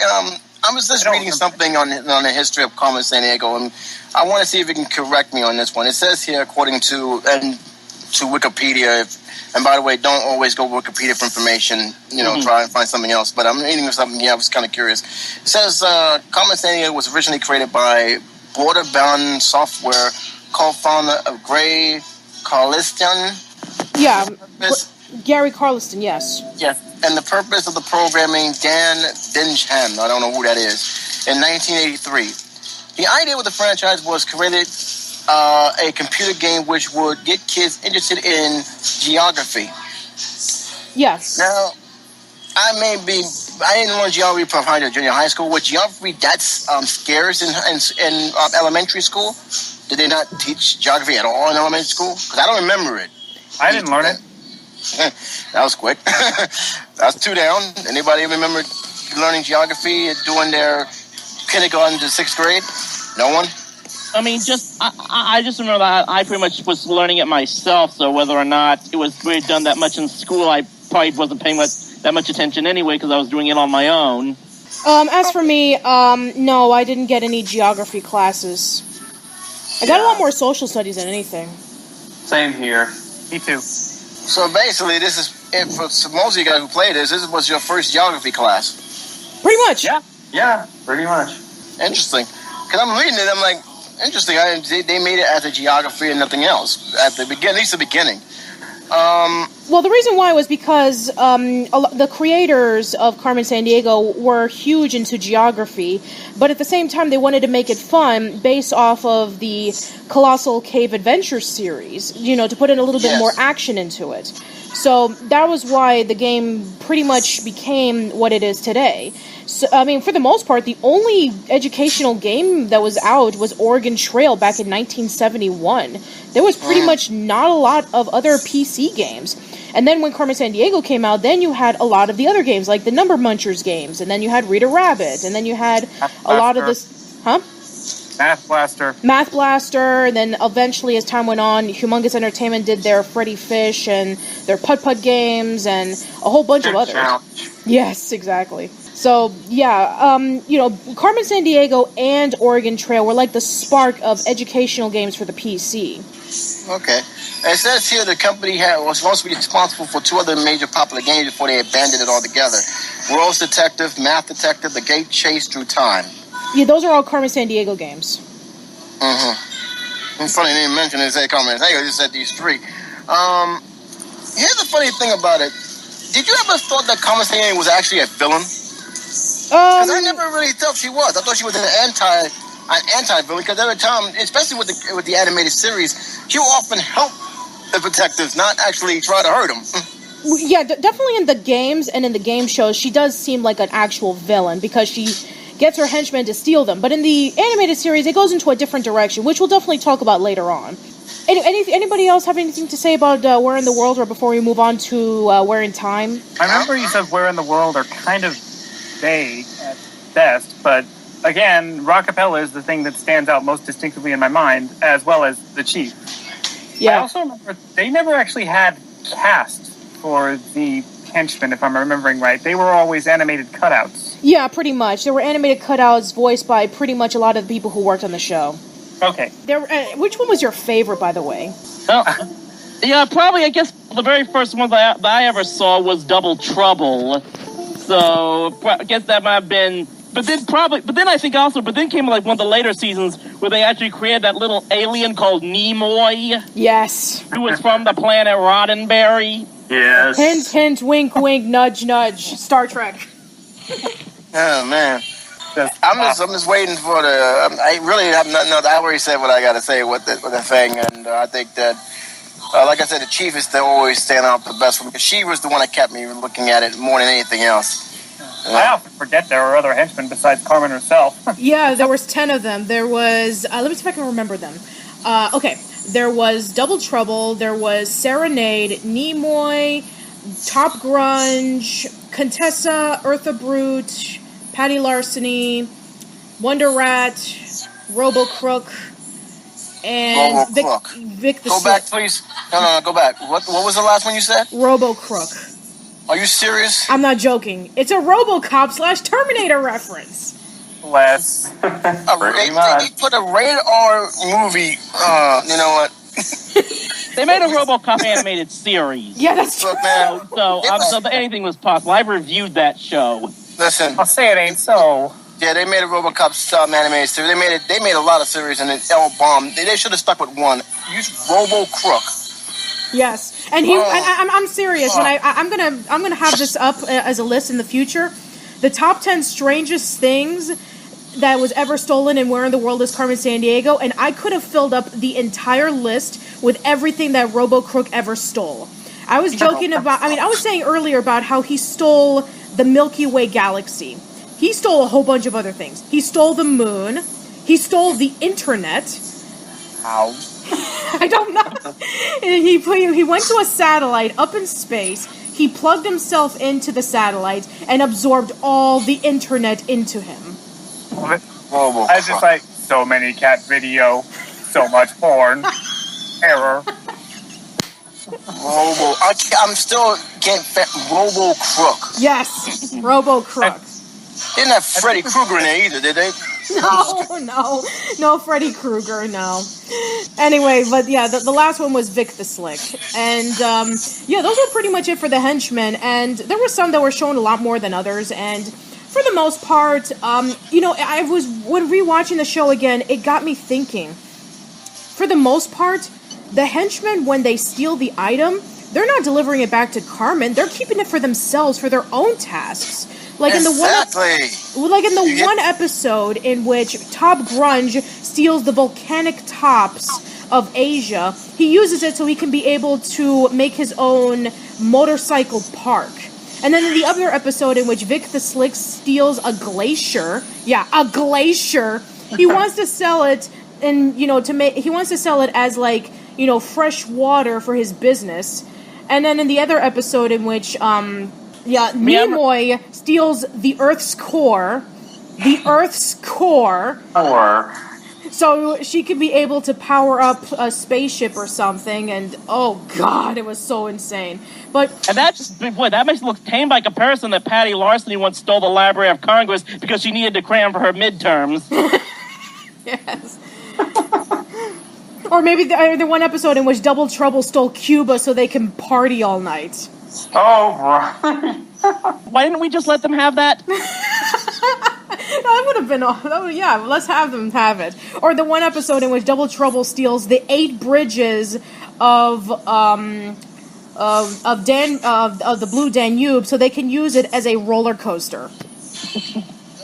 I was just reading something on the history of Carmen Sandiego, and I want to see if you can correct me on this one. It says here, according to Wikipedia, and by the way, don't always go Wikipedia for information. Try and find something else. But I'm reading something. Yeah, I was kind of curious. It says Carmen Sandiego was originally created by Borderbound Software, co-founder of Gray Carliston. Yeah, Gary Carliston, yes. Yes, and the purpose of the programming, Dan Dinsham, I don't know who that is, in 1983. The idea with the franchise was created a computer game which would get kids interested in geography. Yes. Now, I didn't learn geography from junior high school. Was geography that's scarce in elementary school? Did they not teach geography at all in elementary school? Because I don't remember it. I didn't learn it. That was quick. That's 2 down. Anybody remember learning geography during their kindergarten to 6th grade? No one? I mean, I just remember that I pretty much was learning it myself, so whether or not it was really done that much in school, I probably wasn't paying that much attention anyway, because I was doing it on my own. As for me, no, I didn't get any geography classes. I got a lot more social studies than anything. Same here. Me too. So basically, this is, for most of you guys who played this was your first geography class. Pretty much. Yeah, pretty much. Interesting. Because I'm reading it, I'm like, interesting. They made it as a geography and nothing else at the beginning, at least the beginning. Well, the reason why was because the creators of Carmen Sandiego were huge into geography, but at the same time they wanted to make it fun based off of the Colossal Cave Adventure series, to put in a little bit more action into it. So that was why the game pretty much became what it is today. So, I mean, for the most part, the only educational game that was out was Oregon Trail back in 1971. There was pretty much not a lot of other PC games. And then when Carmen Sandiego came out, then you had a lot of the other games, like the Number Munchers games, and then you had Rita Rabbit, and then you had a lot of this... Huh? Math Blaster, and then eventually, as time went on, Humongous Entertainment did their Freddy Fish and their Putt-Putt games, and a whole bunch of others. Yes, exactly. So, yeah, Carmen Sandiego and Oregon Trail were like the spark of educational games for the PC. Okay. It says here the company was supposed to be responsible for 2 other major popular games before they abandoned it altogether. World's Detective, Math Detective, The Gate Chase Through Time. Yeah, those are all Carmen Sandiego games. It's funny they didn't mention it. Say Carmen Sandiego just said these 3. Here's the funny thing about it. Did you ever thought that Carmen Sandiego was actually a villain? Because I never really thought she was. I thought she was an anti-villain, because every time, especially with the animated series, she will often help the detectives, not actually try to hurt them. Yeah, definitely in the games and in the game shows, she does seem like an actual villain, because she gets her henchmen to steal them. But in the animated series, it goes into a different direction, which we'll definitely talk about later on. Anybody else have anything to say about Where in the World, or before we move on to Where in Time? I remember you said Where in the World are kind of vague at best, but again, Rockapella is the thing that stands out most distinctively in my mind, as well as the Chief. Yeah. I also remember they never actually had cast for the Henchmen, if I'm remembering right. They were always animated cutouts. Yeah, pretty much. There were animated cutouts voiced by pretty much a lot of the people who worked on the show. Okay. Which one was your favorite, by the way? Yeah, probably, I guess, the very first one that I ever saw was Double Trouble. So, I guess that might have been... But then came like one of the later seasons where they actually created that little alien called Nimoy. Yes. Who was from the planet Roddenberry. Yes. Hint, hint, wink, wink, nudge, nudge. Star Trek. Oh, man. I'm just waiting for the... I really have nothing else. I already said what I got to say with the thing, and I think that, like I said, the Chief is still always standing out the best for me. She was the one that kept me looking at it more than anything else. I often forget there were other henchmen besides Carmen herself. Yeah, there was 10 of them. There was... let me see if I can remember them. Okay, there was Double Trouble, there was Serenade, Nimoy, Top Grunge, Contessa, Eartha Brute, Patty Larceny, Wonder Rat, Robo Crook, and Vic the Go back, please. No, go back. What was the last one you said? Robo Crook. Are you serious? I'm not joking. It's a RoboCop/Terminator reference. Less. They put a rated R movie. You know what? They made a RoboCop animated series. Yeah, that's true. Look, man. So anything was possible. I reviewed that show. Listen. I'll say it ain't so. Yeah, they made a RoboCop animated series. They made a lot of series, and it's L-bomb. They should have stuck with one. Use Robo Crook. Yes, and I'm serious. When I'm gonna have this up as a list in the future. The top 10 strangest things that was ever stolen in Where in the World is Carmen Sandiego, and I could have filled up the entire list with everything that Robo Crook ever stole. I was joking about. I was saying earlier about how he stole the Milky Way galaxy. He stole a whole bunch of other things. He stole the moon. He stole the internet. How? I don't know. He went to a satellite up in space. He plugged himself into the satellite and absorbed all the internet into him. Robo. I was just like, so many cat video, so much porn, error. I'm still getting Robo Crook. Yes, Robo Crook. Didn't have Freddy Krueger in there either, did they? No, Freddy Krueger, no. Anyway, but yeah, the last one was Vic the Slick. And, yeah, those were pretty much it for the Henchmen, and there were some that were shown a lot more than others, and for the most part, when rewatching the show again, it got me thinking. For the most part, the Henchmen, when they steal the item, they're not delivering it back to Carmen, they're keeping it for themselves, for their own tasks. Like in the one episode in which Top Grunge steals the volcanic tops of Asia, he uses it so he can be able to make his own motorcycle park. And then in the other episode in which Vic the Slick steals a glacier, he wants to sell it and he wants to sell it as fresh water for his business. And then in the other episode in which Nimoy steals the Earth's core. So she could be able to power up a spaceship or something, and oh god, it was so insane. But that makes it look tame by comparison that Patty Larceny once stole the Library of Congress because she needed to cram for her midterms. Yes. Or maybe the one episode in which Double Trouble stole Cuba so they can party all night. Oh, right. Why didn't we just let them have that? That would have been... let's have them have it. Or the one episode in which Double Trouble steals the 8 bridges of the Blue Danube so they can use it as a roller coaster.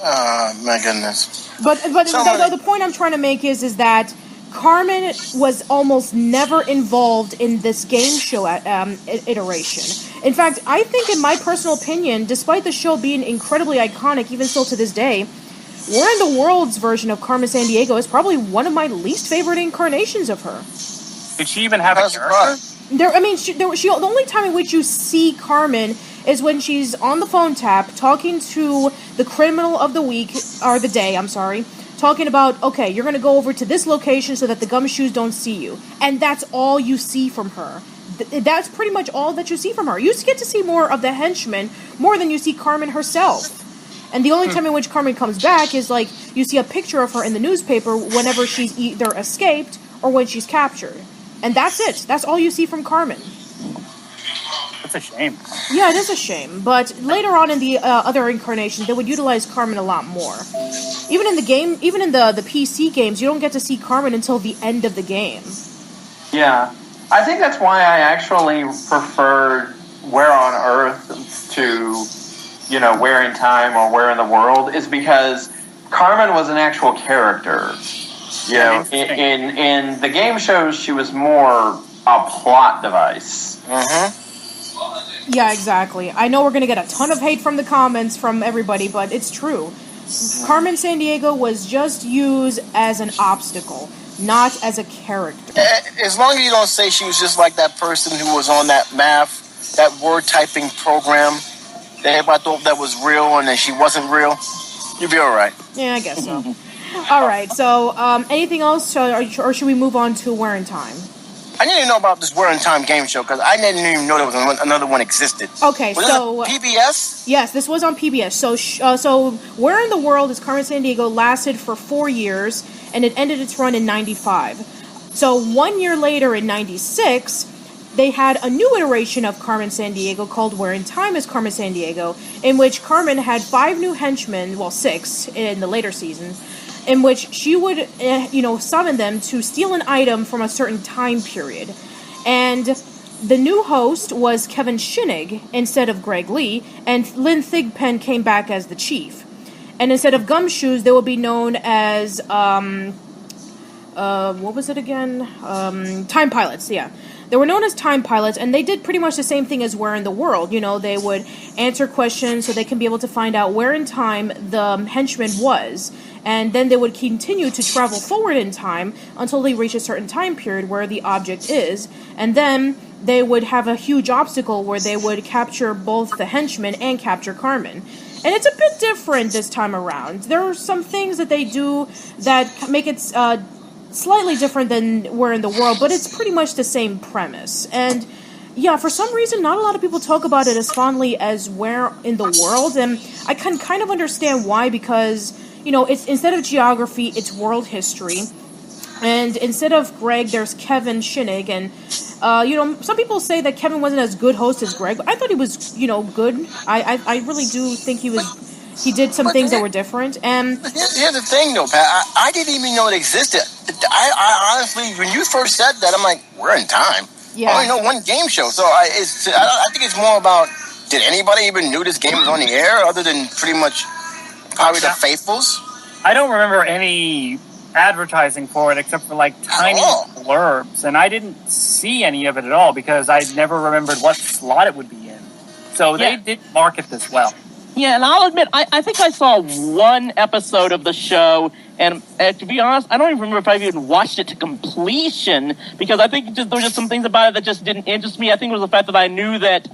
Oh, my goodness. But the point I'm trying to make is that Carmen was almost never involved in this game show iteration. In fact, I think, in my personal opinion, despite the show being incredibly iconic, even still to this day, Where in the World's version of Carmen Sandiego is probably one of my least favorite incarnations of her. Did she even have a character? The only time in which you see Carmen is when she's on the phone tap talking to the criminal of the week, or the day, I'm sorry, talking about, okay, you're going to go over to this location so that the gumshoes don't see you. And that's all you see from her. That's pretty much all that you see from her. You get to see more of the henchmen, more than you see Carmen herself. And the only time in which Carmen comes back is, like, you see a picture of her in the newspaper whenever she's either escaped or when she's captured. And that's it. That's all you see from Carmen. That's a shame. Yeah, it is a shame. But later on in the other incarnations, they would utilize Carmen a lot more. Even in the game, even in the PC games, you don't get to see Carmen until the end of the game. Yeah. I think that's why I actually preferred Where on Earth to, you know, Where in Time or Where in the World, is because Carmen was an actual character. You know, in the game shows, she was more a plot device. Mm-hmm. Yeah, exactly. I know we're going to get a ton of hate from the comments from everybody, but it's true. Carmen Sandiego was just used as an obstacle, not as a character. As long as you don't say she was just like that person who was on that that word typing program that everybody thought that was real and then she wasn't real, you'd be all right. Yeah, I guess so. All right, so anything else, or should we move on to Where in Time? I need to know about this Where in Time game show because I didn't even know there was another one existed. Okay, was so it PBS? Yes, this was on PBS. So Where in the World is Carmen Sandiego lasted for 4 years, and it ended its run in '95. So 1 year later, in '96, they had a new iteration of Carmen Sandiego called Where in Time is Carmen Sandiego, in which Carmen had 5 new henchmen, well, 6 in the later seasons, in which she would, summon them to steal an item from a certain time period. And the new host was Kevin Shinnig instead of Greg Lee, and Lynn Thigpen came back as the chief. And instead of Gumshoes, they would be known as, what was it again? Time Pilots, yeah. They were known as Time Pilots, and they did pretty much the same thing as Where in the World. You know, they would answer questions so they can be able to find out where in time the henchman was. And then they would continue to travel forward in time until they reach a certain time period where the object is. And then they would have a huge obstacle where they would capture both the henchmen and capture Carmen. And it's a bit different this time around. There are some things that they do that make it slightly different than Where in the World, but it's pretty much the same premise. And yeah, for some reason, not a lot of people talk about it as fondly as Where in the World, and I can kind of understand why, because, you know, it's instead of geography, it's world history. And instead of Greg, there's Kevin Shinnig, and some people say that Kevin wasn't as good host as Greg, but I thought he was, good. I really do think he did some things that were different. And here's the thing, though, Pat. I didn't even know it existed. I honestly, when you first said that, I'm like, We're in Time. Yeah. I only know one game show, so I think it's more about, did anybody even knew this game was on the air other than pretty much probably the faithfuls? I don't remember any advertising for it except for like tiny blurbs, and I didn't see any of it at all because I never remembered what slot it would be in. So they did market this well. Yeah, and I'll admit, I think I saw one episode of the show, and to be honest, I don't even remember if I even watched it to completion, because I think there were just some things about it that just didn't interest me. I think it was the fact that I knew that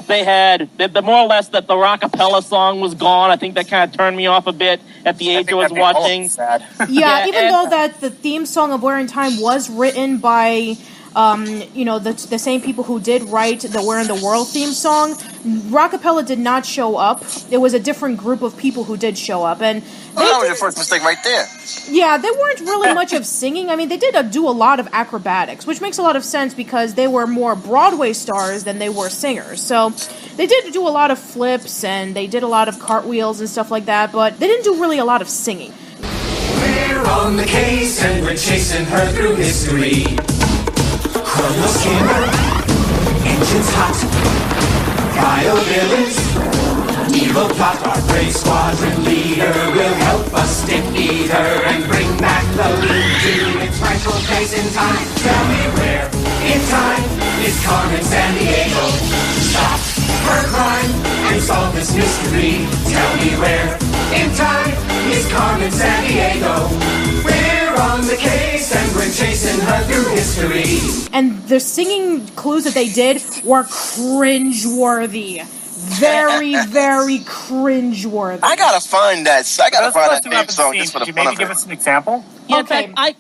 they had, the more or less that the rockapella song was gone. I think that kind of turned me off a bit at the age I was watching. Sad. Yeah, even though that the theme song of Where in Time was written by the same people who did write the Where in the World theme song, rockapella did not show up. It was a different group of people who did show up, and that was your first mistake right there. Yeah, they weren't really much of singing. I mean, they did do a lot of acrobatics, which makes a lot of sense because they were more Broadway stars than they were singers. So they did do a lot of flips and they did a lot of cartwheels and stuff like that, but they didn't do really a lot of singing. We're on the case and we're chasing her through history. Chrono skimmer, engines hot, bio villains, evil plot. Our brave squadron leader will help us defeat her and bring back the loot to its rightful place in time. Tell me where in time is Carmen Sandiego? Stop her crime and solve this mystery. Tell me where in time is Carmen Sandiego? Where we're on the case and we're chasing her through history. And the singing clues that they did were cringeworthy. Very, very cringeworthy. I gotta find that. I gotta find that theme song just for the Could you fun maybe of give it. us an example? Yeah, Okay. in fact,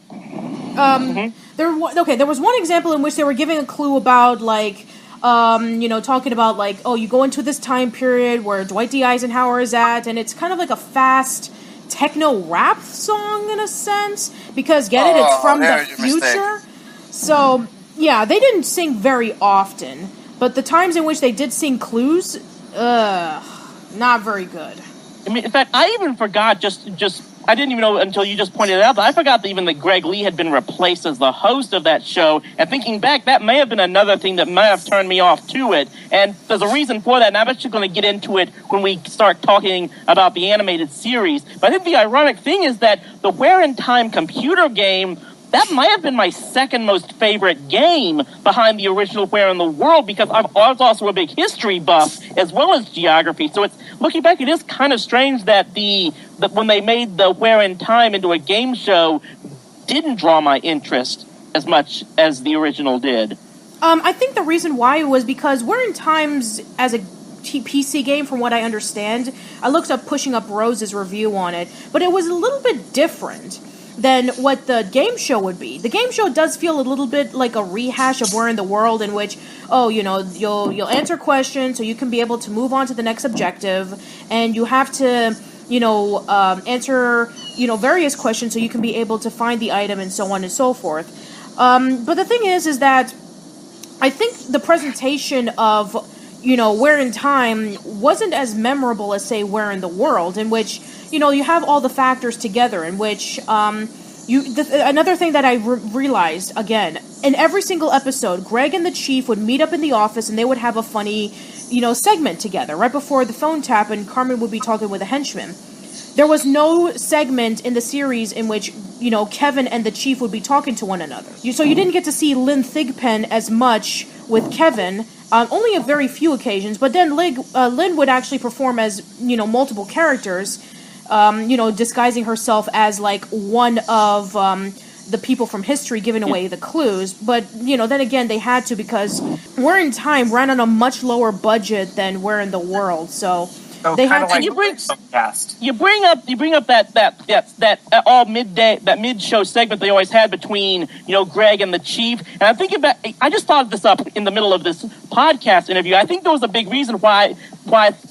There was one example in which they were giving a clue about, like, talking about, like, oh, you go into this time period where Dwight D. Eisenhower is at, and it's kind of like a fast techno rap song in a sense, because, it's from the future. So, yeah, they didn't sing very often, but the times in which they did sing clues, not very good. I mean, in fact, I even forgot I didn't even know until you just pointed it out, but I forgot that Greg Lee had been replaced as the host of that show, and thinking back, that may have been another thing that might have turned me off to it, and there's a reason for that, and I'm actually going to get into it when we start talking about the animated series. But I think the ironic thing is that the Where in Time computer game, that might have been my second most favorite game behind the original Where in the World, because I was also a big history buff as well as geography. So it's looking back, it is kind of strange that when they made the Where in Time into a game show, didn't draw my interest as much as the original did. I think the reason why was because Where in Time's as a PC game, from what I understand, I looked up Pushing Up Rose's review on it, but it was a little bit different than what the game show would be. The game show does feel a little bit like a rehash of Where in the World, in which, you'll answer questions so you can be able to move on to the next objective, and you have to, answer, various questions so you can be able to find the item and so on and so forth. But the thing is that I think the presentation of, Where in Time wasn't as memorable as, say, Where in the World, in which you have all the factors together, in which another thing that I realized, again, in every single episode, Greg and the Chief would meet up in the office and they would have a funny, segment together. Right before the phone tap and Carmen would be talking with a henchman. There was no segment in the series in which, Kevin and the Chief would be talking to one another. So you didn't get to see Lynn Thigpen as much with Kevin, only a very few occasions, but then Lynn would actually perform as, multiple characters, disguising herself as, like, one of the people from history giving away the clues. But, then again, they had to, because Where in Time ran on a much lower budget than Where in the World, so they had to... Like you bring up that all midday, that mid-show segment they always had between, Greg and the Chief. And I'm thinking about, I just thought this up in the middle of this podcast interview. I think there was a big reason why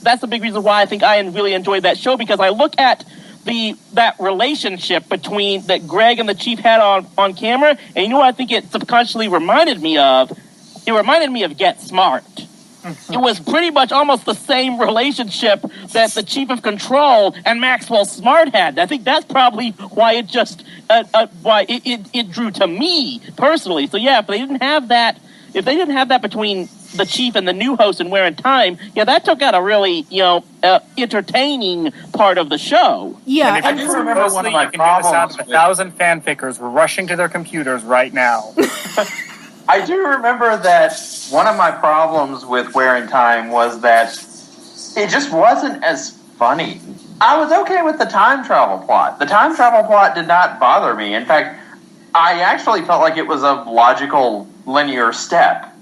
that's the big reason why I think I really enjoyed that show, because I look at that relationship between that Greg and the Chief had on camera, and you know what I think it subconsciously reminded me of? It reminded me of Get Smart. It was pretty much almost the same relationship that the Chief of Control and Maxwell Smart had. I think that's probably why it just why it drew to me personally. So yeah, if they didn't have that between the Chief and the new host in Where in Time, that took out a really entertaining part of the show. Yeah, and if you remember one of my problems, 1,000 fanfickers were rushing to their computers right now. I do remember that one of my problems with Where in Time was that it just wasn't as funny. I was okay with the time travel plot. The time travel plot did not bother me. In fact, I actually felt like it was a logical, linear step.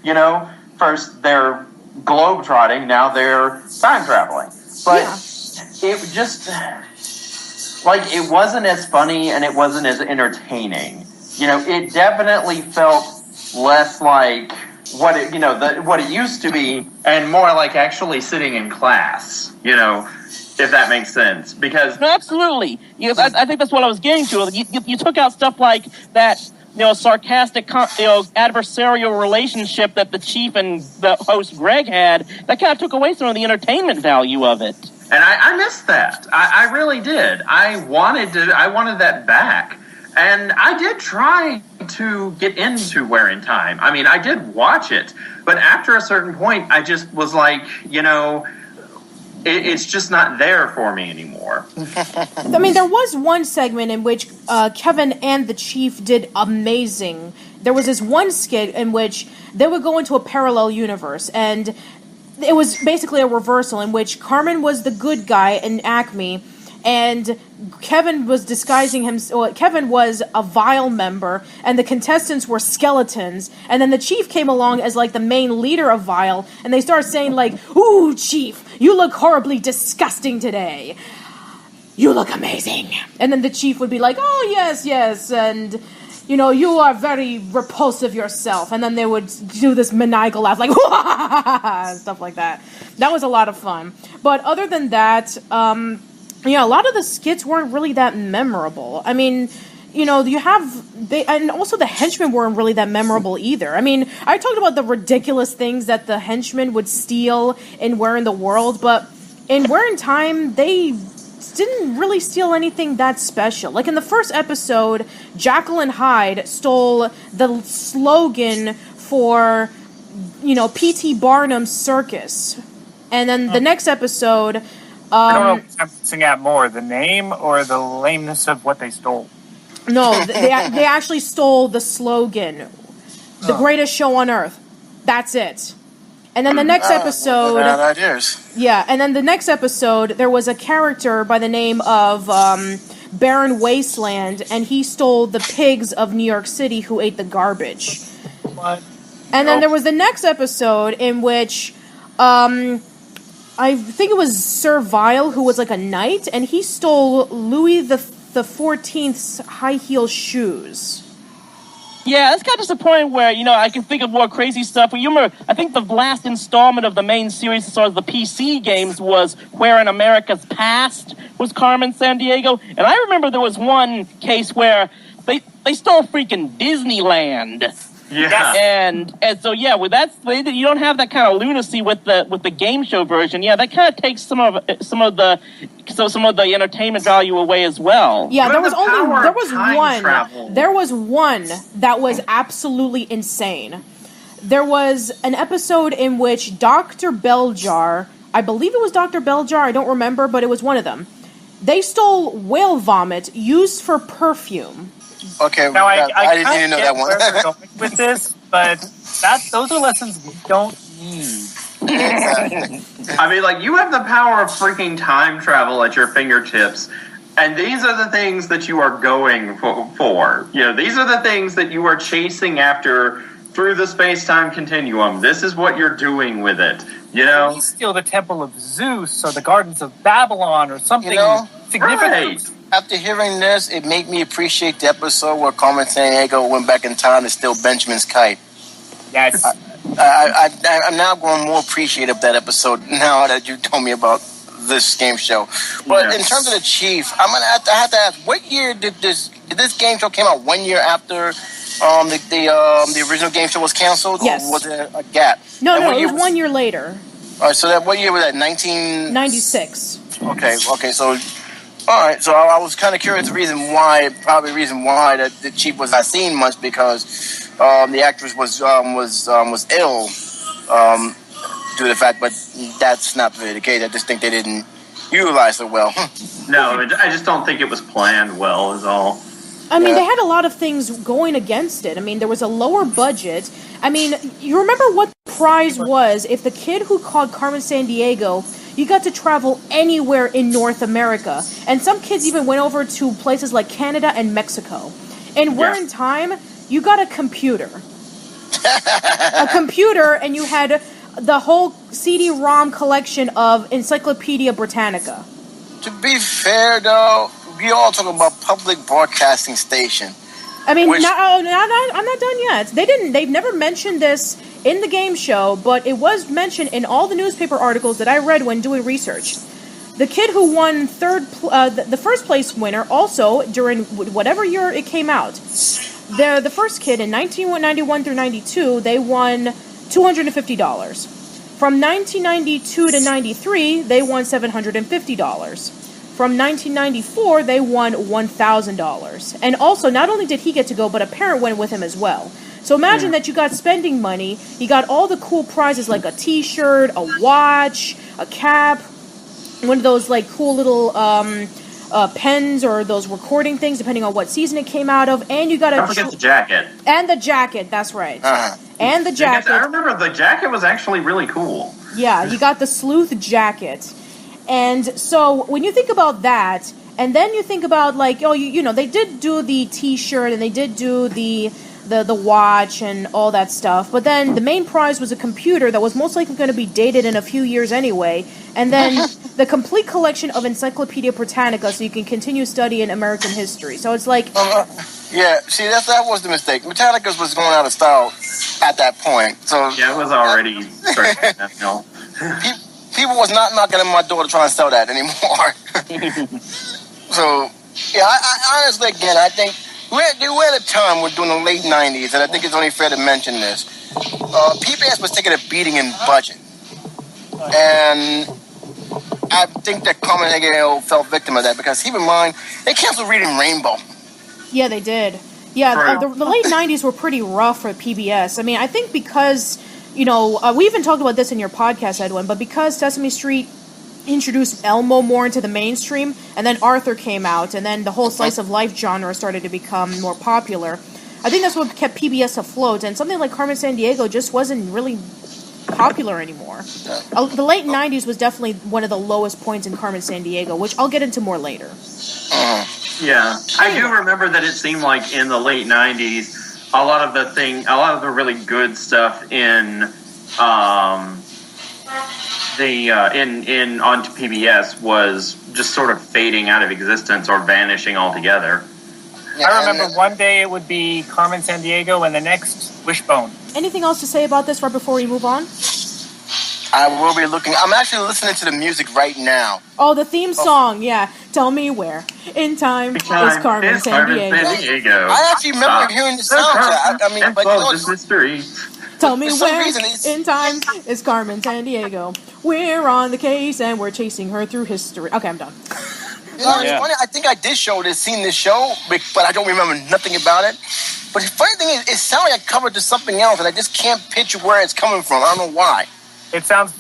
First they're globetrotting, now they're time traveling. But it just, it wasn't as funny and it wasn't as entertaining. It definitely felt less like what it used to be, and more like actually sitting in class, if that makes sense. Because no, absolutely, I think that's what I was getting to. You took out stuff like that, sarcastic, adversarial relationship that the Chief and the host Greg had. That kind of took away some of the entertainment value of it. And I missed that. I really did. I wanted that back. And I did try to get into Where in Time. I mean, I did watch it, but after a certain point, I just was like, it's just not there for me anymore. I mean, there was one segment in which Kevin and the Chief did amazing. There was this one skit in which they would go into a parallel universe, and it was basically a reversal in which Carmen was the good guy in Acme, and Kevin was disguising himself. Kevin was a Vile member, and the contestants were skeletons. And then the Chief came along as like the main leader of Vile, and they started saying like, "Ooh, Chief, you look horribly disgusting today. You look amazing." And then the Chief would be like, "Oh, yes, and you are very repulsive yourself." And then they would do this maniacal laugh, like, and stuff like that. That was a lot of fun. But other than that, a lot of the skits weren't really that memorable. I mean, and also the Henchmen weren't really that memorable either. I mean, I talked about the ridiculous things that the Henchmen would steal in Where in the World, but in Where in Time, they didn't really steal anything that special. Like in the first episode, Jekyll and Hyde stole the slogan for, P.T. Barnum's circus. And then the next episode... I don't know if I'm missing out more, the name or the lameness of what they stole. No, they actually stole the slogan. The greatest show on earth. That's it. And then the next episode... Bad ideas. Yeah, and then the next episode, there was a character by the name of Baron Wasteland, and he stole the pigs of New York City who ate the garbage. What? And then there was the next episode in which... I think it was Sir Vile, who was like a knight, and he stole Louis the 14th's high heel shoes. Yeah, that's kind of disappointing where, I can think of more crazy stuff. But you remember, I think the last installment of the main series as far as the PC games was Where in America's Past was Carmen Sandiego. And I remember there was one case where they stole freaking Disneyland. Yeah. And so with that, you don't have that kind of lunacy with the game show version. Yeah, that kind of takes some of the entertainment value away as well. Yeah, there was one that was absolutely insane. There was an episode in which Dr. Belljar, I believe it was Dr. Belljar, I don't remember, but it was one of them. They stole whale vomit used for perfume. Okay, now, I didn't even know that one. Where we're going with this, but those are lessons we don't need. Exactly. I mean, like, you have the power of freaking time travel at your fingertips, and these are the things that you are going for. These are the things that you are chasing after through the space-time continuum. This is what you're doing with it, You steal the Temple of Zeus or the Gardens of Babylon or something significant. Right. After hearing this, it made me appreciate the episode where Carmen Sandiego went back in time to steal Benjamin's kite. Yes. I'm now going more appreciative of that episode now that you told me about this game show. But in terms of the Chief, I have to ask, what year did this game show came out? 1 year after the original game show was canceled? Yes. Or was it a gap? No, it was 1 year later. All right, so what year was that? 1996. Okay, so... All right, so I was kind of curious the reason why that the Chief was not seen much, because the actress was ill due to the fact, but that's not really the case. I just think they didn't utilize her well. No, I just don't think it was planned well, is all. I mean, they had a lot of things going against it. I mean, there was a lower budget. I mean, you remember what the prize was if the kid who called Carmen Sandiego, you got to travel anywhere in North America. And some kids even went over to places like Canada and Mexico. And Where in Time, you got a computer. And you had the whole CD-ROM collection of Encyclopedia Britannica. To be fair, though, we all talking about public broadcasting station. I mean, I'm not done yet. They've never mentioned this in the game show, but it was mentioned in all the newspaper articles that I read when doing research. The kid who won the first place winner, also during whatever year it came out, the first kid in 1991 through 92, they won $250. From 1992 to 93, they won $750. From 1994, they won $1,000. And also, not only did he get to go, but a parent went with him as well. So imagine that you got spending money, you got all the cool prizes like a t-shirt, a watch, a cap, one of those like cool little pens or those recording things, depending on what season it came out of, and you got Don't forget the jacket. And the jacket, that's right. And the jacket. I remember the jacket was actually really cool. Yeah, you got the sleuth jacket. And so when you think about that, And then you think about, like, oh, you know, they did do the T-shirt and they did do the watch and all that stuff. But then the main prize was a computer that was most likely going to be dated in a few years anyway. And then the complete collection of Encyclopedia Britannica so you can continue studying American history. So it's like... yeah, see, that was the mistake. Britannica was going out of style at that point. So yeah, it was already no. People was not knocking on my door to try and sell that anymore. So, yeah, I honestly, again, I think we're at a time, we're doing the late 90s, and I think it's only fair to mention this. PBS was taking a beating in budget. And I think that Carmen Sandiego fell victim of that because, keep in mind, they canceled Reading Rainbow. Yeah, they did. Yeah, the late 90s were pretty rough for PBS. I mean, I think because, you know, we even talked about this in your podcast, Edwin, but because Sesame Street introduced Elmo more into the mainstream, and then Arthur came out, and then the whole slice of life genre started to become more popular, I think that's what kept PBS afloat, and something like Carmen Sandiego just wasn't really popular anymore. The late 90s was definitely one of the lowest points in Carmen Sandiego, which I'll get into more later. Yeah, I do remember that it seemed like in the late 90s, a lot of the really good stuff in onto PBS was just sort of fading out of existence or vanishing altogether. I remember one day it would be Carmen Sandiego and the next Wishbone. Anything else to say about this right before we move on? I will be looking. I'm actually listening to the music right now. Oh, the theme song, yeah. Tell me where. In time is Carmen Sandiego. I actually remember hearing the soundtrack. I mean, but this mystery. Tell me where. In time is Carmen Sandiego. We're on the case and we're chasing her through history. Okay, I'm done. You know, it's funny. I think I did seen this show, but I don't remember nothing about it. But the funny thing is, it sounds like I covered to something else, and I just can't picture where it's coming from. I don't know why. It sounds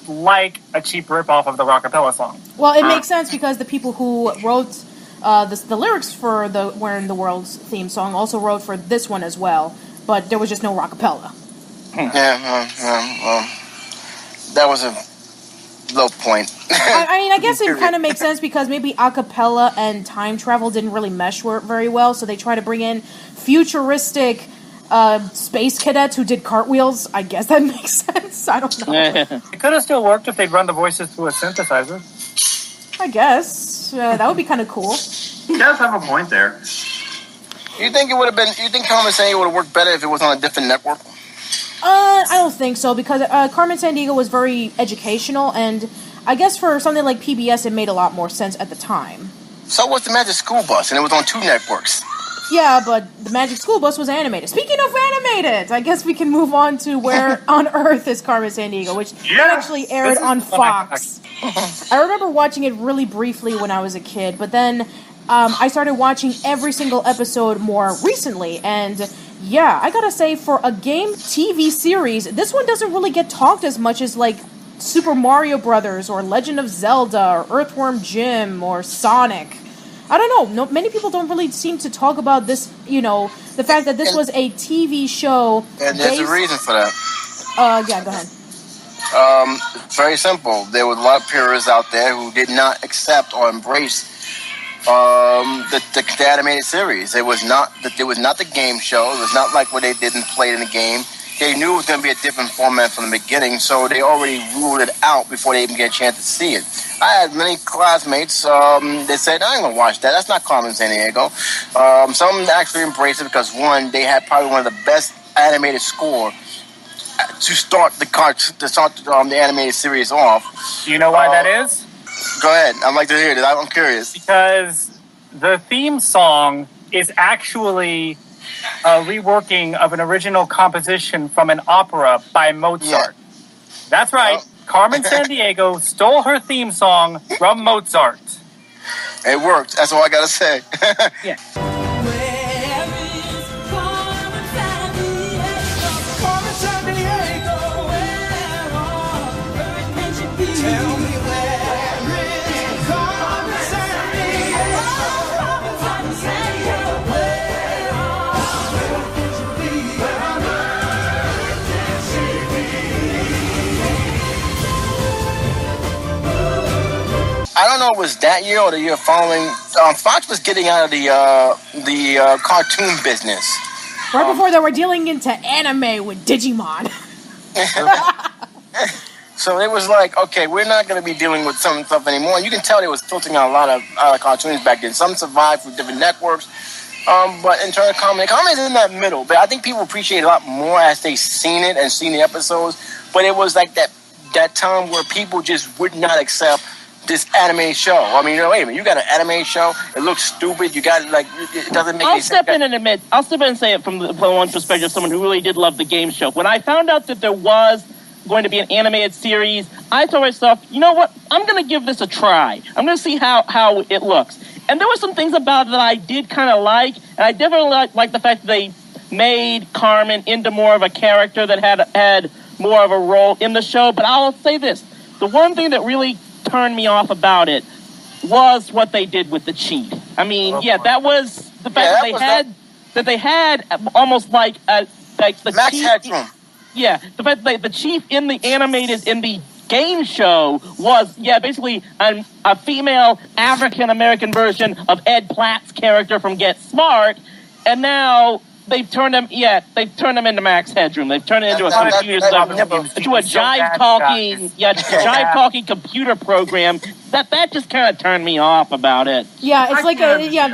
like a cheap ripoff of the Rockapella song. Well, it makes sense because the people who wrote the lyrics for the "Where in the World's" theme song also wrote for this one as well, but there was just no Rockapella. Yeah, that was a low point. I mean, I guess it kind of makes sense because maybe acapella and time travel didn't really mesh very well, so they try to bring in futuristic space cadets who did cartwheels. I guess that makes sense. I don't know. It could have still worked if they'd run the voices through a synthesizer. I guess that would be kind of cool. He does have a point there. You think Carmen Sandiego would have worked better if it was on a different network? I don't think so because Carmen Sandiego was very educational, and I guess for something like PBS, it made a lot more sense at the time. So was the Magic School Bus, and it was on 2 networks. Yeah, but the Magic School Bus was animated. Speaking of animated, I guess we can move on to Where on Earth is Carmen Sandiego, which actually aired on Fox. I remember watching it really briefly when I was a kid, but then I started watching every single episode more recently, and yeah, I gotta say, for a game TV series, this one doesn't really get talked as much as, like, Super Mario Brothers, or Legend of Zelda, or Earthworm Jim, or Sonic. I don't know, many people don't really seem to talk about this, you know, the fact that this was a TV show. And there's a reason for that. Yeah, go ahead. Very simple. There were a lot of purists out there who did not accept or embrace the animated series. It was not the game show. It was not like what they didn't play in the game. They knew it was going to be a different format from the beginning, so they already ruled it out before they even get a chance to see it. I had many classmates that said, I ain't going to watch that. That's not Carmen Sandiego. Some actually embraced it because, one, they had probably one of the best animated score to start the animated series off. Do you know why that is? Go ahead. I'd like to hear it. I'm curious. Because the theme song is actually a reworking of an original composition from an opera by Mozart. Yeah. That's right. Well. Carmen Sandiego stole her theme song from Mozart. It worked. That's all I got to say. Yeah. I don't don't know if it was that year or the year following. Fox was getting out of the cartoon business. Right before they were dealing into anime with Digimon. So it was like, okay, we're not going to be dealing with some stuff anymore. And you can tell they was filtering out a lot of cartoons back then. Some survived for different networks. But in terms of comedy's in that middle. But I think people appreciate it a lot more as they seen it and seen the episodes. But it was like that time where people just would not accept this anime show. I mean, wait a minute, you got an anime show, it looks stupid, you got, like, it doesn't make any sense. I'll step in and say it from one perspective, someone who really did love the game show. When I found out that there was going to be an animated series, I told myself, you know what, I'm going to give this a try. I'm going to see how it looks. And there were some things about it that I did kind of like, and I definitely like the fact that they made Carmen into more of a character that had more of a role in the show. But I'll say this, the one thing that really turned me off about it was what they did with the cheat. I mean, that was the fact that they had almost like the Max cheat. Headroom. Yeah, the fact that the chief in the game show was basically a female African American version of Ed Platt's character from Get Smart, and now they've turned him into Max Headroom. They've turned it into a jive talking computer program. That just kind of turned me off about it. Yeah, it's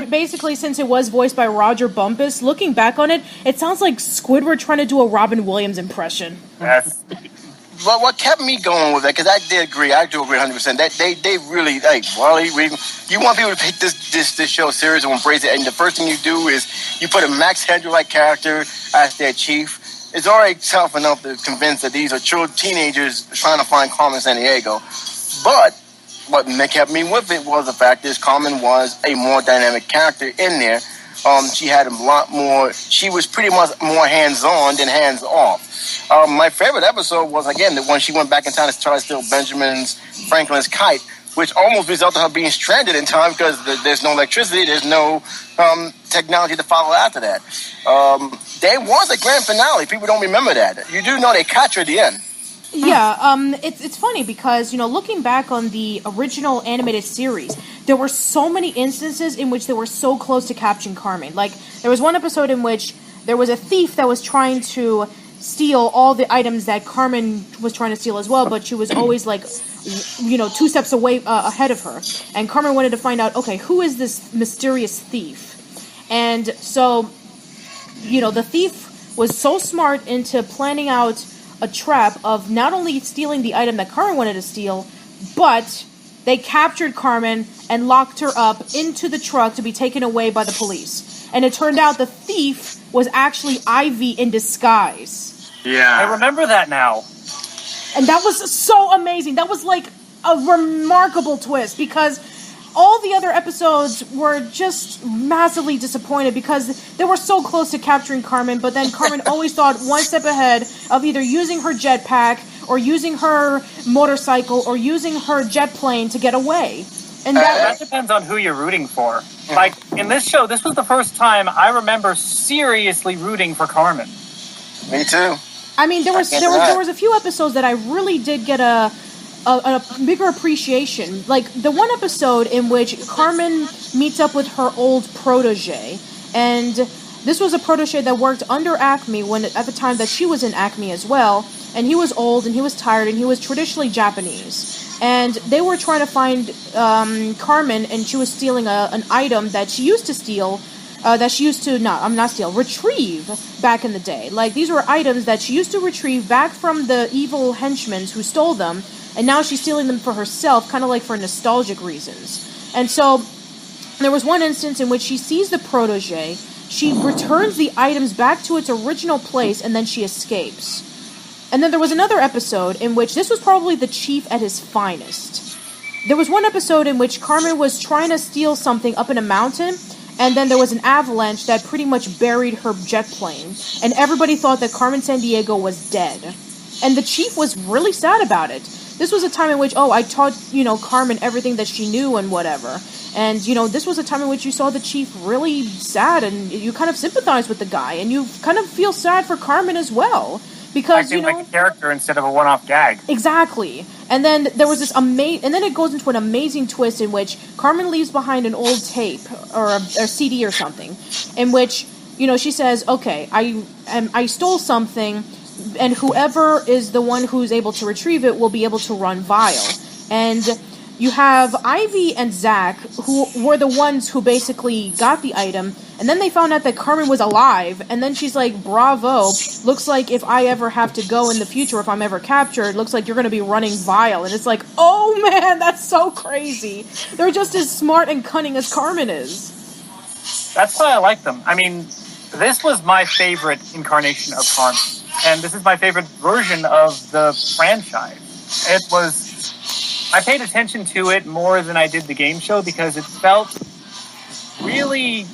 basically, since it was voiced by Roger Bumpus, looking back on it, it sounds like Squidward trying to do a Robin Williams impression. Yes. Well, what kept me going with that, because I do agree 100%, that they really, like, Wally, you want people to take this show serious and embrace it, and the first thing you do is you put a Max Headroom-like character as their chief. It's already tough enough to convince that these are teenagers trying to find Carmen Sandiego. But what kept me with it was the fact that Carmen was a more dynamic character in there. She had a lot more, she was pretty much more hands-on than hands-off. My favorite episode was, again, the one she went back in time to try to steal Franklin's kite, which almost resulted in her being stranded in time because there's no electricity, there's no technology to follow after that. There was a grand finale. People don't remember that. You do know they catch her at the end. Yeah, it's funny because, looking back on the original animated series, there were so many instances in which they were so close to capturing Carmen. Like, there was one episode in which there was a thief that was trying to steal all the items that Carmen was trying to steal as well, but she was always, like, 2 steps away ahead of her. And Carmen wanted to find out, okay, who is this mysterious thief? And so, the thief was so smart into planning out a trap of not only stealing the item that Carmen wanted to steal, but they captured Carmen and locked her up into the truck to be taken away by the police. And it turned out the thief was actually Ivy in disguise. Yeah. I remember that now. And that was so amazing. That was like a remarkable twist because all the other episodes were just massively disappointed because they were so close to capturing Carmen, but then Carmen always thought one step ahead of either using her jetpack or using her motorcycle or using her jet plane to get away. And that depends on who you're rooting for. Like, in this show, this was the first time I remember seriously rooting for Carmen. Me too. I mean, there was a few episodes that I really did get a bigger appreciation. Like the one episode in which Carmen meets up with her old protege, and this was a protege that worked under Acme at the time that she was in Acme as well, and he was old and he was tired and he was traditionally Japanese, and they were trying to find Carmen, and she was stealing an item that she used to steal. Retrieve back in the day. Like, these were items that she used to retrieve back from the evil henchmen who stole them, and now she's stealing them for herself, kind of like for nostalgic reasons. And so, there was one instance in which she sees the protege, she returns the items back to its original place, and then she escapes. And then there was another episode in which this was probably the chief at his finest. There was one episode in which Carmen was trying to steal something up in a mountain, and then there was an avalanche that pretty much buried her jet plane. And everybody thought that Carmen Sandiego was dead. And the chief was really sad about it. This was a time in which, I taught, Carmen everything that she knew and whatever. And, this was a time in which you saw the chief really sad, and you kind of sympathize with the guy. And you kind of feel sad for Carmen as well. Because, acting like a character instead of a one-off gag. Exactly. And then there was this and then it goes into an amazing twist in which Carmen leaves behind an old tape or a CD or something, in which, she says, okay, I stole something, and whoever is the one who's able to retrieve it will be able to run Vile. And you have Ivy and Zach, who were the ones who basically got the item, and then they found out that Carmen was alive, and then she's like, bravo, looks like if I ever have to go in the future, if I'm ever captured, looks like you're going to be running Vile. And it's like, oh man, that's so crazy. They're just as smart and cunning as Carmen is. That's why I like them. I mean, this was my favorite incarnation of Carmen, and this is my favorite version of the franchise. I paid attention to it more than I did the game show because it felt really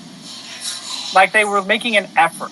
like they were making an effort,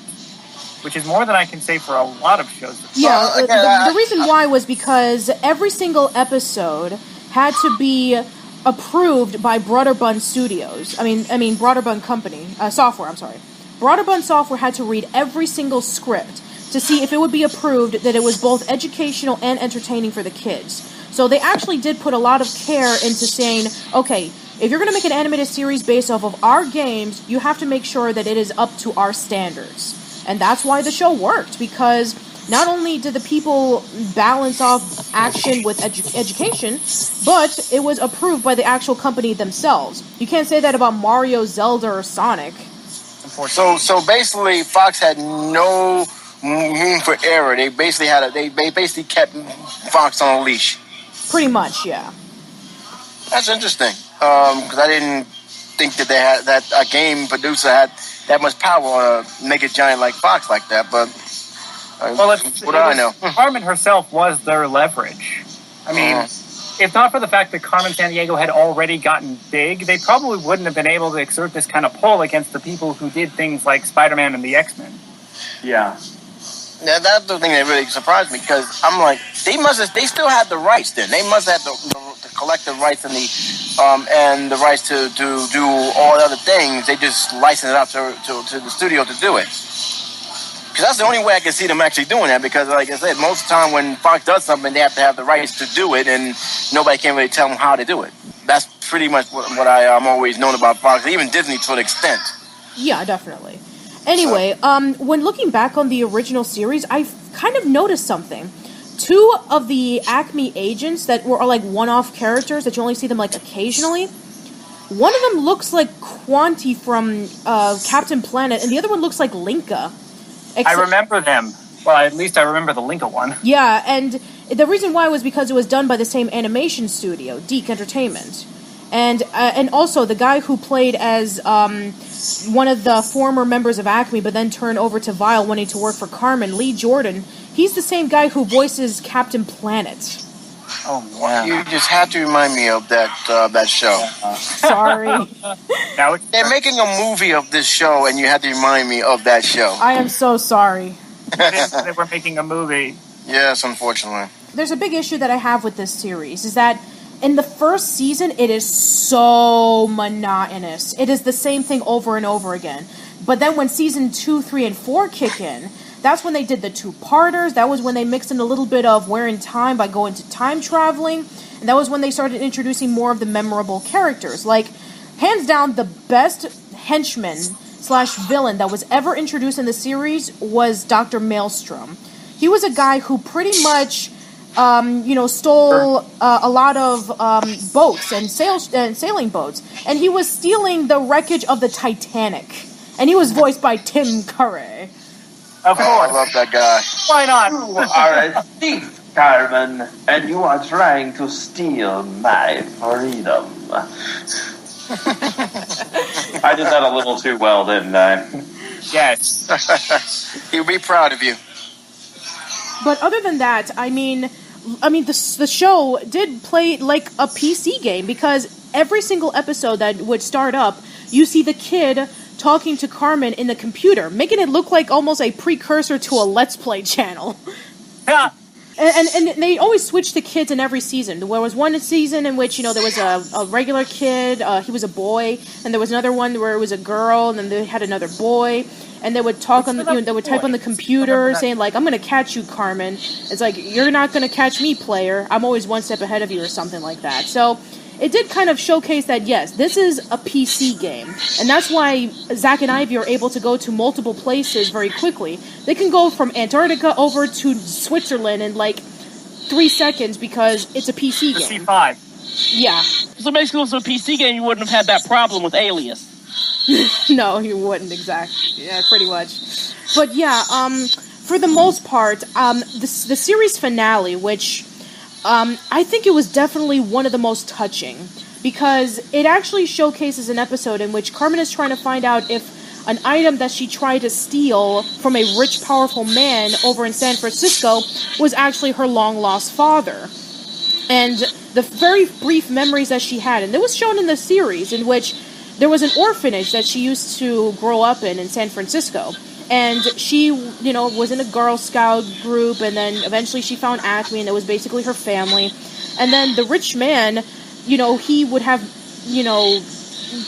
which is more than I can say for a lot of shows. Yeah, the reason why was because every single episode had to be approved by Broderbund Studios. I mean Broderbund Company, Software, I'm sorry. Broderbund Software had to read every single script to see if it would be approved that it was both educational and entertaining for the kids. So they actually did put a lot of care into saying, okay, if you're going to make an animated series based off of our games, you have to make sure that it is up to our standards. And that's why the show worked, because not only did the people balance off action with education, but it was approved by the actual company themselves. You can't say that about Mario, Zelda, or Sonic. So basically, Fox had no room for error. They basically kept Fox on a leash. Pretty much, yeah. That's interesting. Because I didn't think that they had that a game producer had that much power on a naked giant like Fox like that. But what do I know? Carmen herself was their leverage. I mean, if not for the fact that Carmen Sandiego had already gotten big, they probably wouldn't have been able to exert this kind of pull against the people who did things like Spider-Man and the X-Men. Yeah. Yeah, that's the thing that really surprised me, because I'm like, they still had the rights then. They must have the collective rights and the rights to do all the other things. They just license it out to the studio to do it. Because that's the only way I can see them actually doing that, because like I said, most of the time when Fox does something, they have to have the rights to do it, and nobody can really tell them how to do it. That's pretty much what I'm always known about Fox, even Disney to an extent. Yeah, definitely. Anyway, when looking back on the original series, I kind of noticed something. Two of the Acme agents that were like one-off characters that you only see them like occasionally, one of them looks like Quanti from Captain Planet, and the other one looks like Linka. I remember them. Well, at least I remember the Linka one. Yeah, and the reason why was because it was done by the same animation studio, Deke Entertainment. And also the guy who played as one of the former members of Acme but then turned over to Vile wanting to work for Carmen, Lee Jordan, he's the same guy who voices Captain Planet. Oh, wow. You just have to remind me of that show. Sorry. They're making a movie of this show, and you have to remind me of that show. I am so sorry. They were making a movie. Yes, unfortunately. There's a big issue that I have with this series, is that in the first season, it is so monotonous. It is the same thing over and over again. But then when season 2, 3, and 4 kick in, that's when they did the two-parters. That was when they mixed in a little bit of wear and time by going to time traveling. And that was when they started introducing more of the memorable characters. Like, hands down, the best henchman / villain that was ever introduced in the series was Dr. Maelstrom. He was a guy who pretty much stole a lot of boats and sailing boats. And he was stealing the wreckage of the Titanic. And he was voiced by Tim Curry. Of course. I love that guy. Why not? You are a thief, Carmen, and you are trying to steal my freedom. I did that a little too well, didn't I? Yes. He'll be proud of you. But other than that, I mean, the show did play like a PC game, because every single episode that would start up, you see the kid talking to Carmen in the computer, making it look like almost a precursor to a Let's Play channel. Yeah. And they always switch to kids in every season. There was one season in which, there was a regular kid, he was a boy, and there was another one where it was a girl, and then they had another boy, and they would talk they would type on the computer saying, like, I'm going to catch you, Carmen. It's like, you're not going to catch me, player. I'm always one step ahead of you, or something like that. So it did kind of showcase that, yes, this is a PC game. And that's why Zach and Ivy are able to go to multiple places very quickly. They can go from Antarctica over to Switzerland in, 3 seconds because it's a PC game. C5. Yeah. So basically, if it was a PC game, you wouldn't have had that problem with Alias. No, you wouldn't, exactly. Yeah, pretty much. But yeah, for the most part, the series finale, which... I think it was definitely one of the most touching, because it actually showcases an episode in which Carmen is trying to find out if an item that she tried to steal from a rich, powerful man over in San Francisco was actually her long-lost father. And the very brief memories that she had, and it was shown in the series, in which there was an orphanage that she used to grow up in San Francisco. And she, was in a Girl Scout group, and then eventually she found Acme, and it was basically her family. And then the rich man, he would have,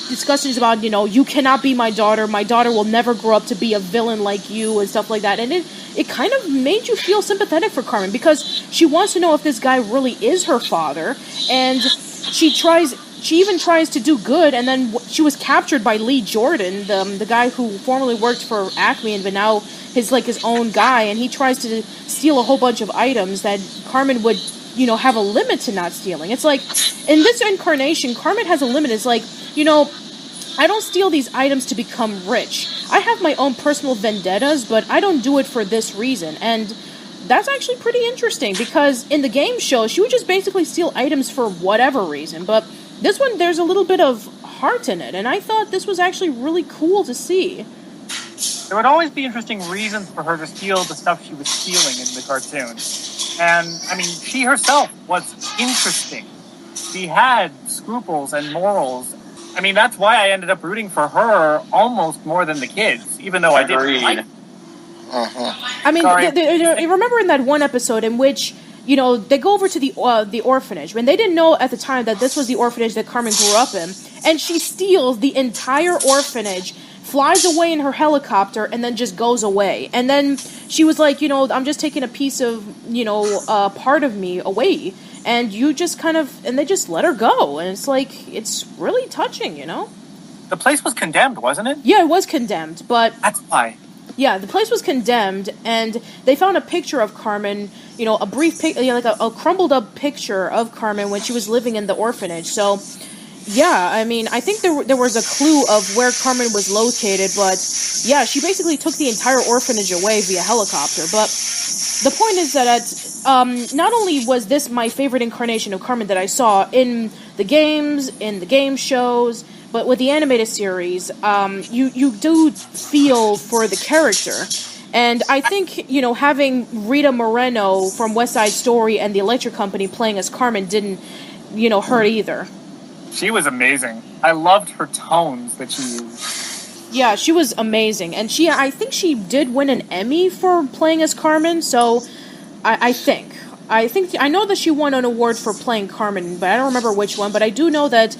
discussions about, you cannot be my daughter will never grow up to be a villain like you, and stuff like that. And it kind of made you feel sympathetic for Carmen, because she wants to know if this guy really is her father, and she even tries to do good, and then she was captured by Lee Jordan, the guy who formerly worked for Acme, but now is his own guy, and he tries to steal a whole bunch of items that Carmen would, have a limit to not stealing. It's like, in this incarnation, Carmen has a limit. It's like, I don't steal these items to become rich. I have my own personal vendettas, but I don't do it for this reason. And that's actually pretty interesting, because in the game show, she would just basically steal items for whatever reason, but this one, there's a little bit of heart in it, and I thought this was actually really cool to see. There would always be interesting reasons for her to steal the stuff she was stealing in the cartoon. And, she herself was interesting. She had scruples and morals. That's why I ended up rooting for her almost more than the kids, even though I didn't like them. Remember in that one episode in which... they go over to the orphanage, when they didn't know at the time that this was the orphanage that Carmen grew up in, and she steals the entire orphanage, flies away in her helicopter, and then just goes away. And then she was like, I'm just taking a piece of, part of me away, and you just and they just let her go, and it's like, it's really touching, The place was condemned, wasn't it? Yeah, it was condemned, but... That's why. Yeah, the place was condemned, and they found a picture of Carmen, a brief picture, a crumbled up picture of Carmen when she was living in the orphanage. So, yeah, I think there was a clue of where Carmen was located, but yeah, she basically took the entire orphanage away via helicopter. But the point is that not only was this my favorite incarnation of Carmen that I saw in the games, in the game shows, but with the animated series, you do feel for the character. And I think, having Rita Moreno from West Side Story and the Electric Company playing as Carmen didn't, hurt either. She was amazing. I loved her tones that she used. Yeah, she was amazing. And I think she did win an Emmy for playing as Carmen, so I know that she won an award for playing Carmen, but I don't remember which one, but I do know that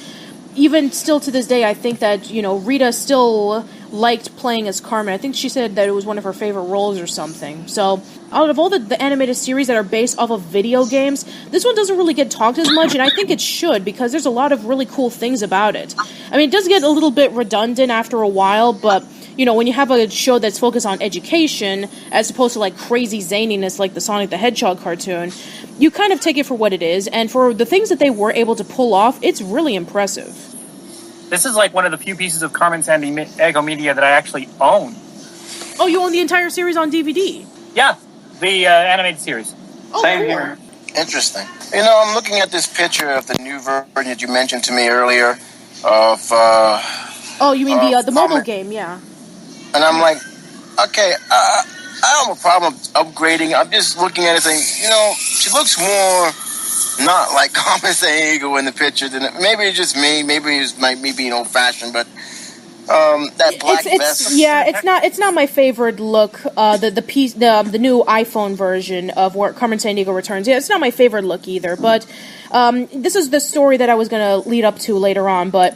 even still to this day, I think that, Rita still liked playing as Carmen. I think she said that it was one of her favorite roles or something. So, out of all the animated series that are based off of video games, this one doesn't really get talked as much, and I think it should, because there's a lot of really cool things about it. It does get a little bit redundant after a while, but, when you have a show that's focused on education, as opposed to, crazy zaniness like the Sonic the Hedgehog cartoon, you kind of take it for what it is, and for the things that they were able to pull off, it's really impressive. This is one of the few pieces of Carmen Sandiego media that I actually own. Oh, you own the entire series on DVD? Yeah, the animated series. Oh, Same cool. here. Interesting. I'm looking at this picture of the new version that you mentioned to me earlier of... oh, you mean the mobile Carmen. game, yeah. And I'm like, okay, I don't have a problem upgrading. I'm just looking at it saying, she looks more not like Carmen Sandiego in the picture. Maybe it's just me. Maybe it's me being old-fashioned. But That black vest. Yeah, it's not my favorite look. The new iPhone version of where Carmen Sandiego Returns. Yeah, it's not my favorite look either. But this is the story that I was going to lead up to later on. But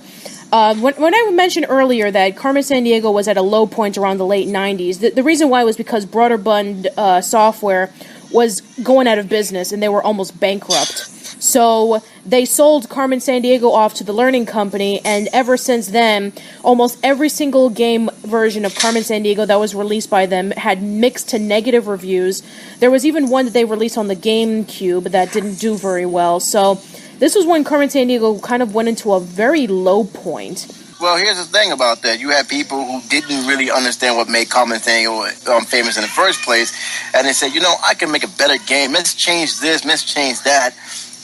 when I mentioned earlier that Carmen Sandiego was at a low point around the late 90s, the reason why was because Broderbund Software was going out of business and they were almost bankrupt. So they sold Carmen Sandiego off to the Learning Company, and ever since then, almost every single game version of Carmen Sandiego that was released by them had mixed to negative reviews. There was even one that they released on the GameCube that didn't do very well. So this was when Carmen Sandiego kind of went into a very low point. Well, here's the thing about that. You had people who didn't really understand what made Carmen Sandiego famous in the first place, and they said, I can make a better game. Let's change this, let's change that.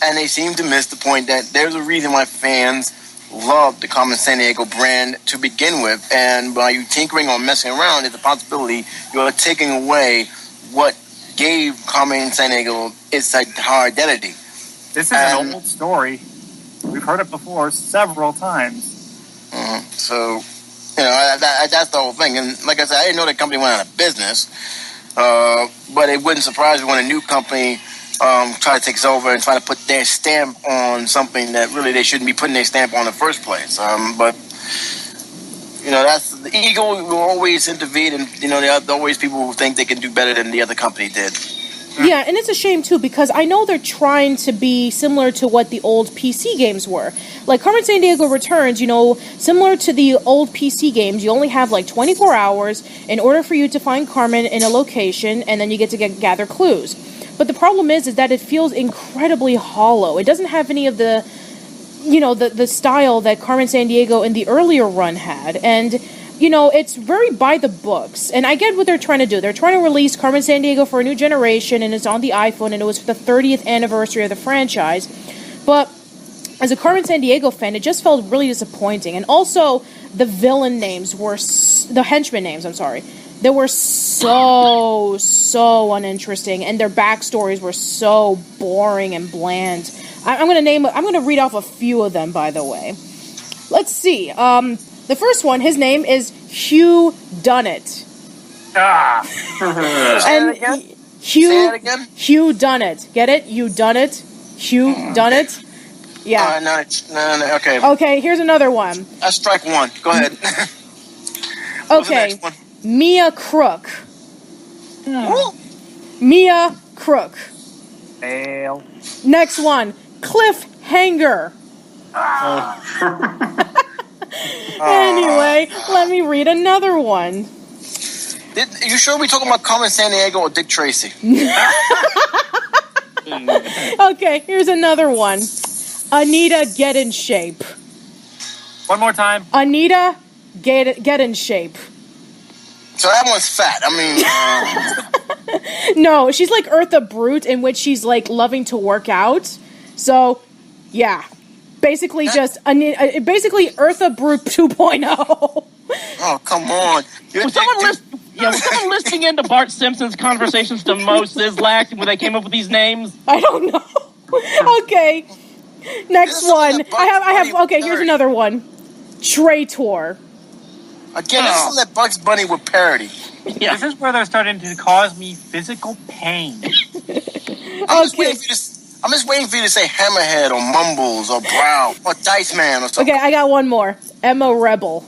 And they seem to miss the point that there's a reason why fans love the Carmen Sandiego brand to begin with. And by you tinkering or messing around, there's a possibility you're taking away what gave Carmen Sandiego its her identity. This is an old story. We've heard it before several times. So, that's the whole thing. And like I said, I didn't know the company went out of business. But it wouldn't surprise me when a new company try to take over and try to put their stamp on something that really they shouldn't be putting their stamp on in the first place. But that's the ego will always intervene, and there are always people who think they can do better than the other company did. Yeah, and it's a shame too, because I know they're trying to be similar to what the old PC games were. Like Carmen Sandiego Returns, similar to the old PC games, you only have like 24 hours in order for you to find Carmen in a location, and then you get to gather clues. But the problem is that it feels incredibly hollow. It doesn't have any of the, the style that Carmen Sandiego in the earlier run had. And, it's very by the books. And I get what they're trying to do. They're trying to release Carmen Sandiego for a new generation, and it's on the iPhone, and it was for the 30th anniversary of the franchise. But as a Carmen Sandiego fan, it just felt really disappointing. And also, the villain names were, the henchmen names, I'm sorry. They were so uninteresting, and their backstories were so boring and bland. I'm going to read off a few of them, by the way. Let's see. The first one, his name is Hugh Dunnett. And Say it again? Hugh Dunnett. Get it? You Dunnett? Hugh Dunnett? Yeah. No, okay. Okay, here's another one. That's strike one. Go ahead. Okay. Mia Crook. Mia Crook. Fail. Next one. Cliffhanger. Anyway, let me read another one. You sure we talking about Carmen Sandiego or Dick Tracy? Okay, here's another one. Anita, get in shape. One more time. Anita, get in shape. So that one's fat. No, she's like Eartha Brute, in which she's like loving to work out. So, yeah. Basically basically Eartha Brute 2.0. Oh, come on. Was someone listening into Bart Simpson's Conversations to Mo Sizlak when they came up with these names? I don't know. Okay. Next one. I have okay, here's another one. Traitor. Again, this is that Bugs Bunny with parody. Yeah. This is where they're starting to cause me physical pain. I'm just waiting for you to say Hammerhead or Mumbles or Brown or Dice Man or something. Okay, I got one more. Emma Rebel.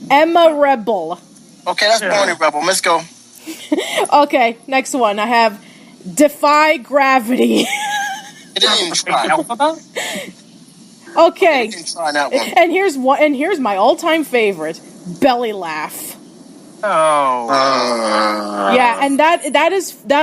Emma Rebel. Okay, that's Barney Rebel. Let's go. Okay, next one. I have Defy Gravity. It didn't even try. Okay. It didn't try that one. And here's my all-time favorite. Belly Laugh. Oh. Yeah, and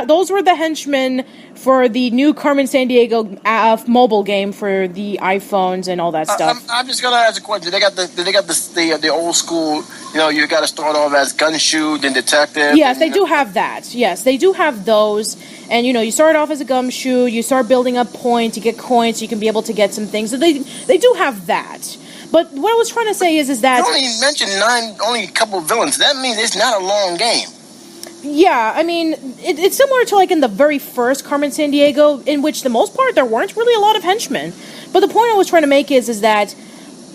those were the henchmen for the new Carmen Sandiego mobile game for the iPhones and all that stuff. I'm just gonna ask a question. They got the old school. You got to start off as gumshoe, then detective. Yes, they do have that. Yes, they do have those. And you start off as a gumshoe. You start building up points. You get coins. So you can be able to get some things. So they do have that. But what I was trying to say is that... You only mentioned only a couple of villains. That means it's not a long game. Yeah, I mean, it's similar to like in the very first Carmen Sandiego, in which the most part there weren't really a lot of henchmen. But the point I was trying to make is that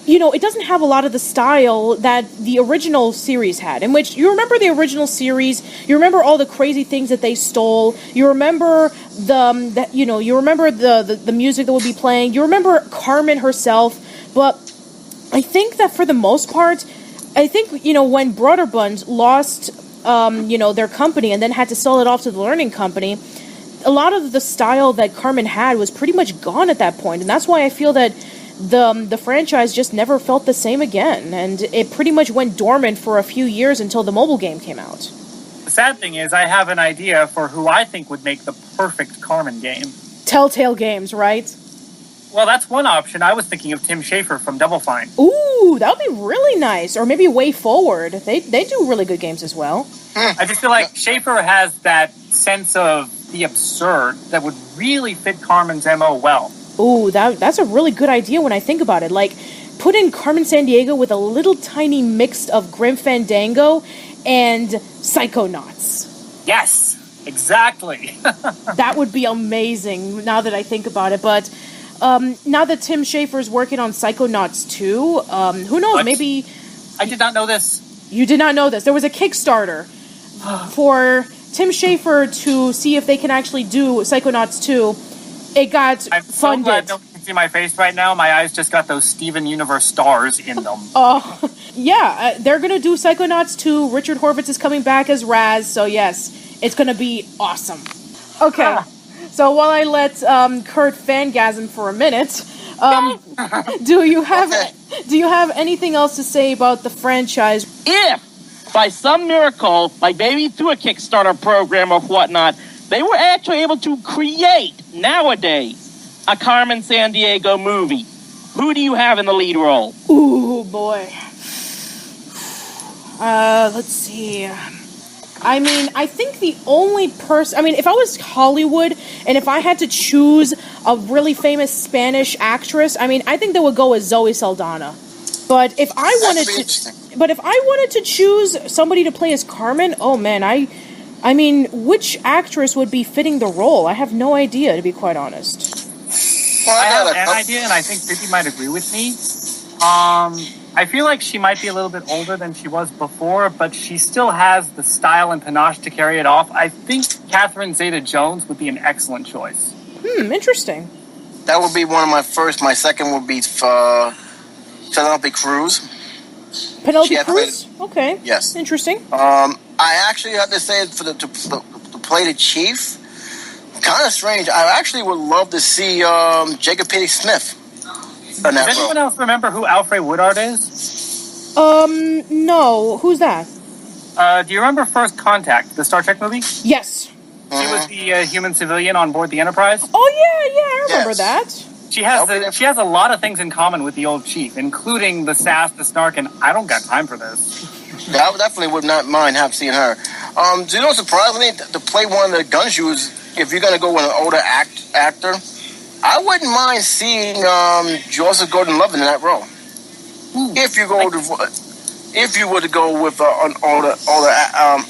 it doesn't have a lot of the style that the original series had, in which you remember the original series, you remember all the crazy things that they stole, you remember the music that would be playing, you remember Carmen herself, but I think that for the most part, when Broderbund lost, their company and then had to sell it off to the Learning Company, a lot of the style that Carmen had was pretty much gone at that point, and that's why I feel that the franchise just never felt the same again, and it pretty much went dormant for a few years until the mobile game came out. The sad thing is, I have an idea for who I think would make the perfect Carmen game. Telltale Games, right? Well, that's one option. I was thinking of Tim Schafer from Double Fine. Ooh, that would be really nice. Or maybe Way Forward. They do really good games as well. I just feel like Schafer has that sense of the absurd that would really fit Carmen's MO well. Ooh, that's a really good idea when I think about it. Like, put in Carmen Sandiego with a little tiny mix of Grim Fandango and Psychonauts. Yes, exactly. That would be amazing now that I think about it. But now that Tim Schafer's working on Psychonauts 2, who knows, What? maybe... I did not know this. You did not know this. There was a Kickstarter for Tim Schafer to see if they can actually do Psychonauts 2. It got I'm so funded. glad nobody can see my face right now. My eyes just got those Steven Universe stars in them. Yeah, they're going to do Psychonauts 2. Richard Horvitz is coming back as Raz, so yes, it's going to be awesome. Okay, so while I let Kurt fangasm for a minute, do you have anything else to say about the franchise? If, by some miracle, like maybe through a Kickstarter program or whatnot, they were actually able to create, nowadays, a Carmen Sandiego movie, who do you have in the lead role? Ooh, boy. Let's see. I mean, I think the only person... I mean, if I was Hollywood, and if I had to choose a really famous Spanish actress, I mean, I think they would go with Zoe Saldana. But if I wanted to choose somebody to play as Carmen, oh man, I mean, which actress would be fitting the role? I have no idea, to be quite honest. Well, I have an idea, and I think Vicky might agree with me. I feel like she might be a little bit older than she was before, but she still has the style and panache to carry it off. I think Catherine Zeta-Jones would be an excellent choice. Interesting. That would be one of my first. My second would be Penelope Cruz. Penelope Cruz? Okay. Yes. Interesting. I actually have to say to play the chief, kind of strange. I actually would love to see Jacob P. Smith. Does anyone else remember who Alfred Woodard is? No. Who's that? Do you remember First Contact, the Star Trek movie? Yes. She was the human civilian on board the Enterprise. Oh yeah, I remember that. She has a lot of things in common with the old chief, including the sass, the snark, and I don't got time for this. Yeah, I definitely would not mind seeing her. Do you know, surprisingly, to play one of the Gunshoes, if you're going to go with an older actor, I wouldn't mind seeing Joseph Gordon-Levitt in that role. If you were to go with an older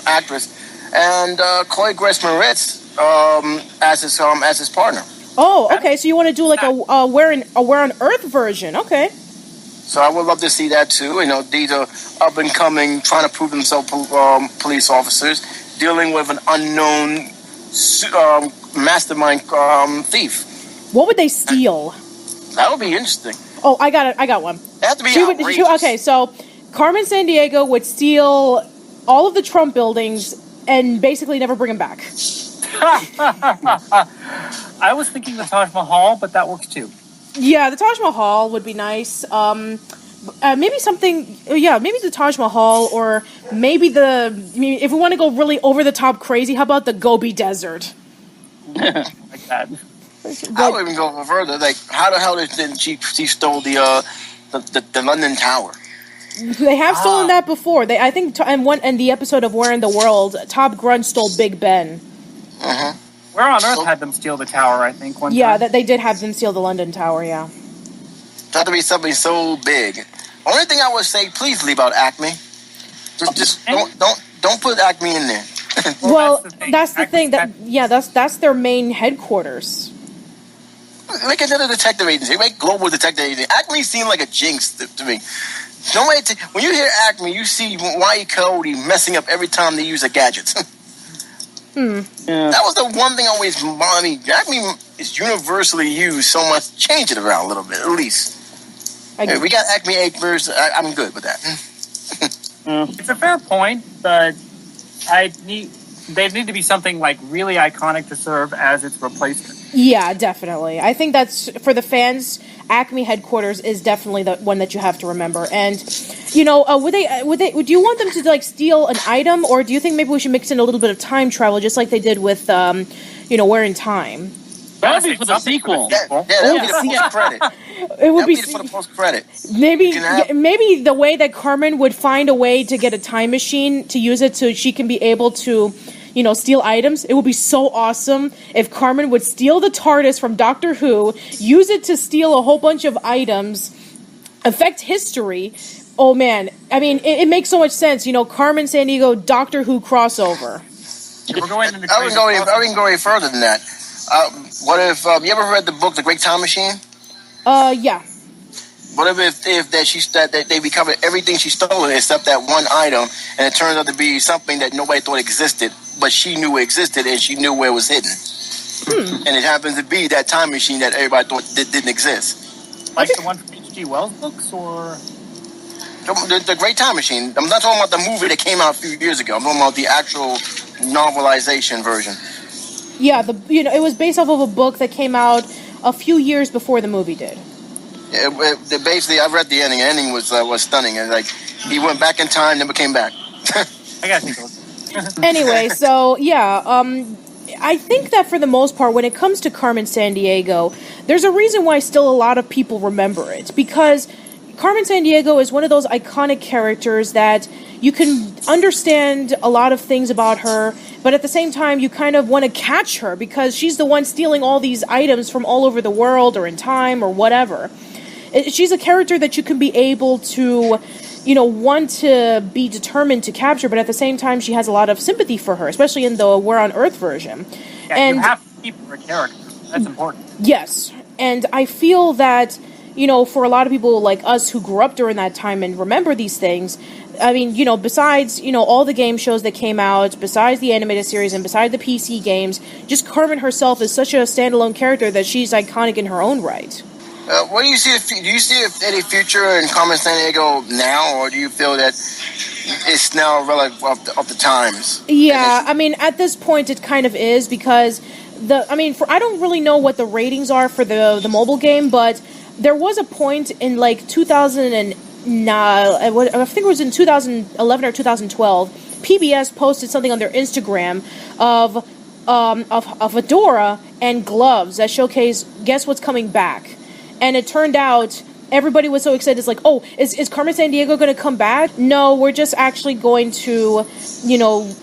actress, and Chloe Grace Moretz as his partner. Oh, okay. So you want to do like a Where on Earth version? Okay. So I would love to see that too. You know, these are up and coming, trying to prove themselves police officers dealing with an unknown mastermind thief. What would they steal? That would be interesting. Oh, I got it. I got one. It has to be outrageous. Okay, so Carmen Sandiego would steal all of the Trump buildings and basically never bring them back. I was thinking the Taj Mahal, but that works too. Yeah, the Taj Mahal would be nice. Maybe something. Yeah, maybe the Taj Mahal, or maybe if we want to go really over the top crazy, how about the Gobi Desert? Like that. I would even go further. Like, how the hell did she stole the London Tower? They have stolen that before. I think in the episode of Where in the World, Top Grunt stole Big Ben. Uh-huh. Where on Earth had them steal the tower, I think, one time. Yeah, they did have them steal the London Tower, yeah. It had to be something so big. Only thing I would say, please leave out Acme. Just don't put Acme in there. Well, that's the thing. That's their main headquarters. Make another detective agency. Make global detective agency. Acme seemed like a jinx to me. When you hear Acme, you see Y Cody messing up every time they use a gadget. Yeah. That was the one thing always bothered me. Acme is universally used, so much change it around a little bit, at least. We got Acme Acres. I'm good with that. It's a fair point, but they need to be something like really iconic to serve as its replacement. Yeah, definitely. I think that's for the fans. Acme headquarters is definitely the one that you have to remember. And would you want them to like steal an item, or do you think maybe we should mix in a little bit of time travel, just like they did with Where in Time? That'd be for the sequel. Yeah, that would be the post credit. It would be for the post credit. Maybe the way that Carmen would find a way to get a time machine to use it so she can be able to, steal items. It would be so awesome if Carmen would steal the TARDIS from Doctor Who, use it to steal a whole bunch of items, affect history. Oh man, I mean, it makes so much sense. Carmen Sandiego Doctor Who crossover. I wouldn't go any further than that. What if you ever read the book The Great Time Machine? Yeah. What if that they recovered everything she stole except that one item, and it turns out to be something that nobody thought existed, but she knew it existed and she knew where it was hidden. And it happens to be that time machine that everybody thought didn't exist. Like the one from H.G. Wells books, or the Great Time Machine. I'm not talking about the movie that came out a few years ago. I'm talking about the actual novelization version. Yeah, it was based off of a book that came out a few years before the movie did. Basically, I read the ending. The ending was stunning. And like he went back in time, never came back. I got to Anyway, so yeah, I think that for the most part, when it comes to Carmen Sandiego, there's a reason why still a lot of people remember it, because Carmen Sandiego is one of those iconic characters that you can understand a lot of things about her, but at the same time, you kind of want to catch her because she's the one stealing all these items from all over the world or in time or whatever. She's a character that you can be able to, want to be determined to capture, but at the same time, she has a lot of sympathy for her, especially in the We're on Earth version. Yeah, and you have to keep her a character. That's important. Yes, and I feel that, for a lot of people like us who grew up during that time and remember these things, I mean, besides, all the game shows that came out, besides the animated series and besides the PC games, just Carmen herself is such a standalone character that she's iconic in her own right. What do you see? Do you see any future in Carmen Sandiego now, or do you feel that it's now relic of the times? Yeah, I mean, at this point, it kind of is because I don't really know what the ratings are for the mobile game, but there was a point in like 2009, I think it was in 2011 or 2012. PBS posted something on their Instagram of a fedora and gloves that showcase guess what's coming back. And it turned out everybody was so excited. It's like, oh, is Carmen Sandiego going to come back? No, we're just actually going to,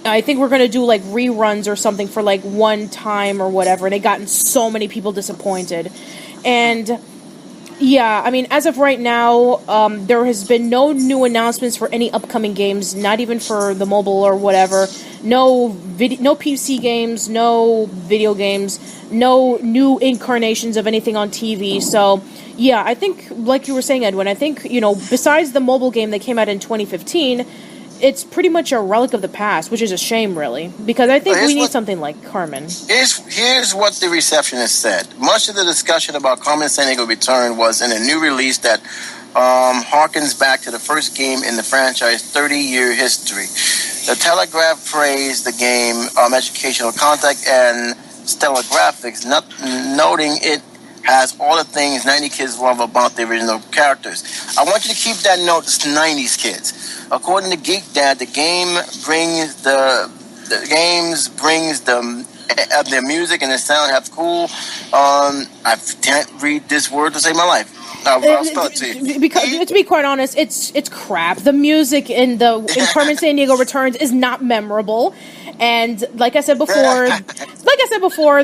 I think we're going to do like reruns or something for like one time or whatever. And it gotten so many people disappointed. And yeah, I mean, as of right now, there has been no new announcements for any upcoming games, not even for the mobile or whatever. No PC games, no video games, no new incarnations of anything on TV. So, yeah, I think, like you were saying, Edwin, I think, besides the mobile game that came out in 2015, it's pretty much a relic of the past, which is a shame, really, because I think we need something like Carmen. Here's what the receptionist said. Much of the discussion about Carmen Sandiego Return was in a new release that harkens back to the first game in the franchise 30-year history. The Telegraph praised the game educational content and stellar graphics, noting it has all the things 90 kids love about the original characters. I want you to keep that note, it's 90s kids. According to Geek Dad, the game brings the their music and the sound have cool. I can't read this word to save my life. I'll spell it to you. Because to be quite honest, it's crap. The music in Carmen Sandiego Returns is not memorable, And like I said before,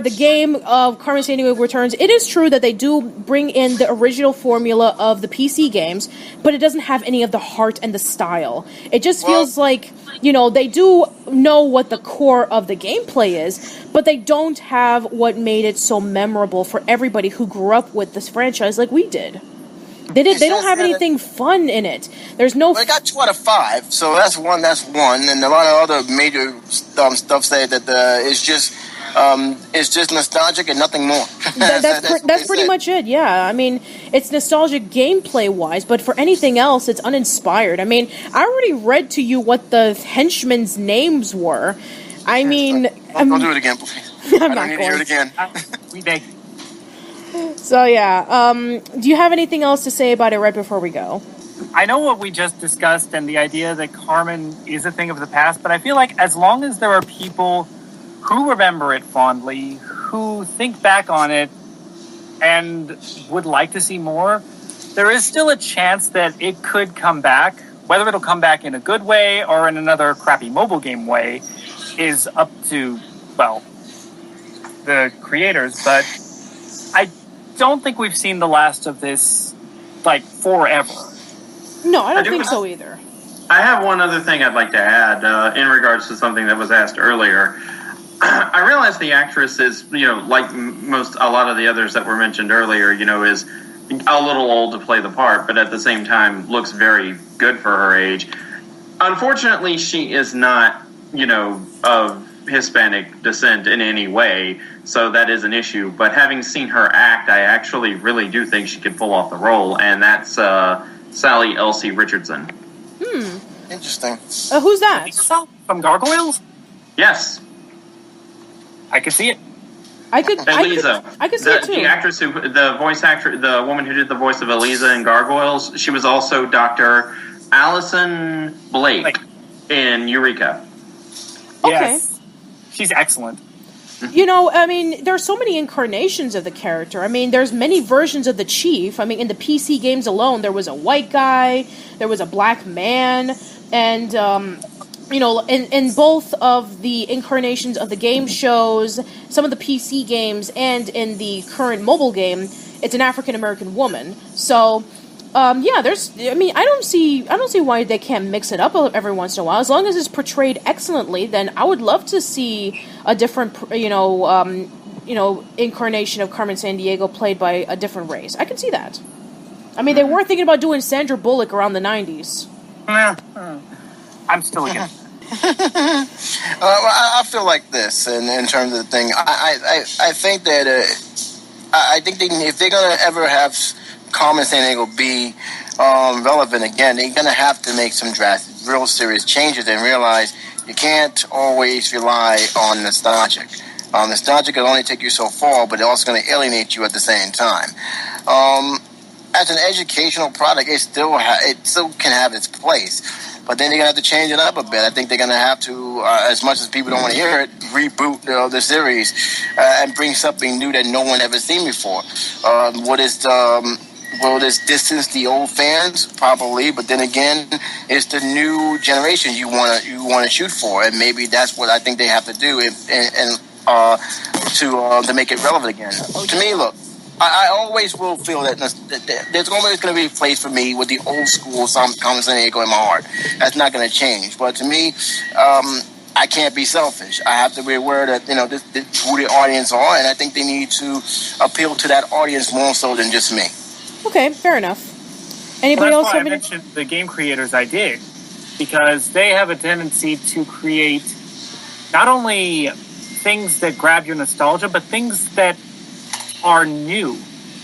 the game of Carmen Sandiego Returns, it is true that they do bring in the original formula of the PC games, but it doesn't have any of the heart and the style. It just feels like, they do know what the core of the gameplay is, but they don't have what made it so memorable for everybody who grew up with this franchise like we did. They don't have anything fun in it. There's no. Well, they got 2 out of 5, so that's one. And a lot of other major stuff say that it's just nostalgic and nothing more. That's pretty much it. Yeah, I mean, it's nostalgic gameplay wise, but for anything else, it's uninspired. I mean, I already read to you what the henchmen's names were. I mean, don't do it again, please. I don't need to hear it again. We beg. So yeah, do you have anything else to say about it right before we go? I know what we just discussed and the idea that Carmen is a thing of the past, but I feel like as long as there are people who remember it fondly, who think back on it, and would like to see more, there is still a chance that it could come back. Whether it'll come back in a good way or in another crappy mobile game way is up to, the creators, but I don't think we've seen the last of this, forever. No, I don't think so either. I have one other thing I'd like to add in regards to something that was asked earlier. I realize the actress is, like a lot of the others that were mentioned earlier, is a little old to play the part, but at the same time looks very good for her age. Unfortunately, she is not, of Hispanic descent in any way, so that is an issue. But having seen her act, I actually really do think she could pull off the role, and that's Sally Elsie Richardson. Interesting. Who's that? From Gargoyles? Yes. I could see it. Eliza. I could see it too. The actress the woman who did the voice of Eliza in Gargoyles, she was also Dr. Allison Blake in Eureka. Okay. Yes. She's excellent. I mean, there are so many incarnations of the character. I mean, there's many versions of the Chief. I mean, in the PC games alone, there was a white guy, there was a black man, and, in both of the incarnations of the game shows, some of the PC games, and in the current mobile game, it's an African-American woman. So, I don't see why they can't mix it up every once in a while. As long as it's portrayed excellently, then I would love to see a different, incarnation of Carmen Sandiego played by a different race. I can see that. I mean, they were thinking about doing Sandra Bullock around the 90s. I'm still against I feel like this, in terms of the thing. I think that if they're gonna ever have Carmen Sandiego be relevant again, they're gonna have to make some drastic, real serious changes and realize you can't always rely on nostalgic. Nostalgia can only take you so far, but it's also going to alienate you at the same time. As an educational product, it still can have its place. But then they're going to have to change it up a bit. I think they're going to have to, as much as people don't want to hear it, reboot the series and bring something new that no one ever seen before. Will this distance the old fans? Probably, but then again, it's the new generation you want to shoot for, and maybe that's what I think they have to do, to make it relevant again. To me, look, I always will feel that there's always going to be a place for me with the old school Carmen Sandiego in my heart. That's not going to change. But to me, I can't be selfish. I have to be aware that this who the audience are, and I think they need to appeal to that audience more so than just me. Okay, fair enough. Anybody else have I mentioned the game creators I dig, because they have a tendency to create not only things that grab your nostalgia, but things that are new.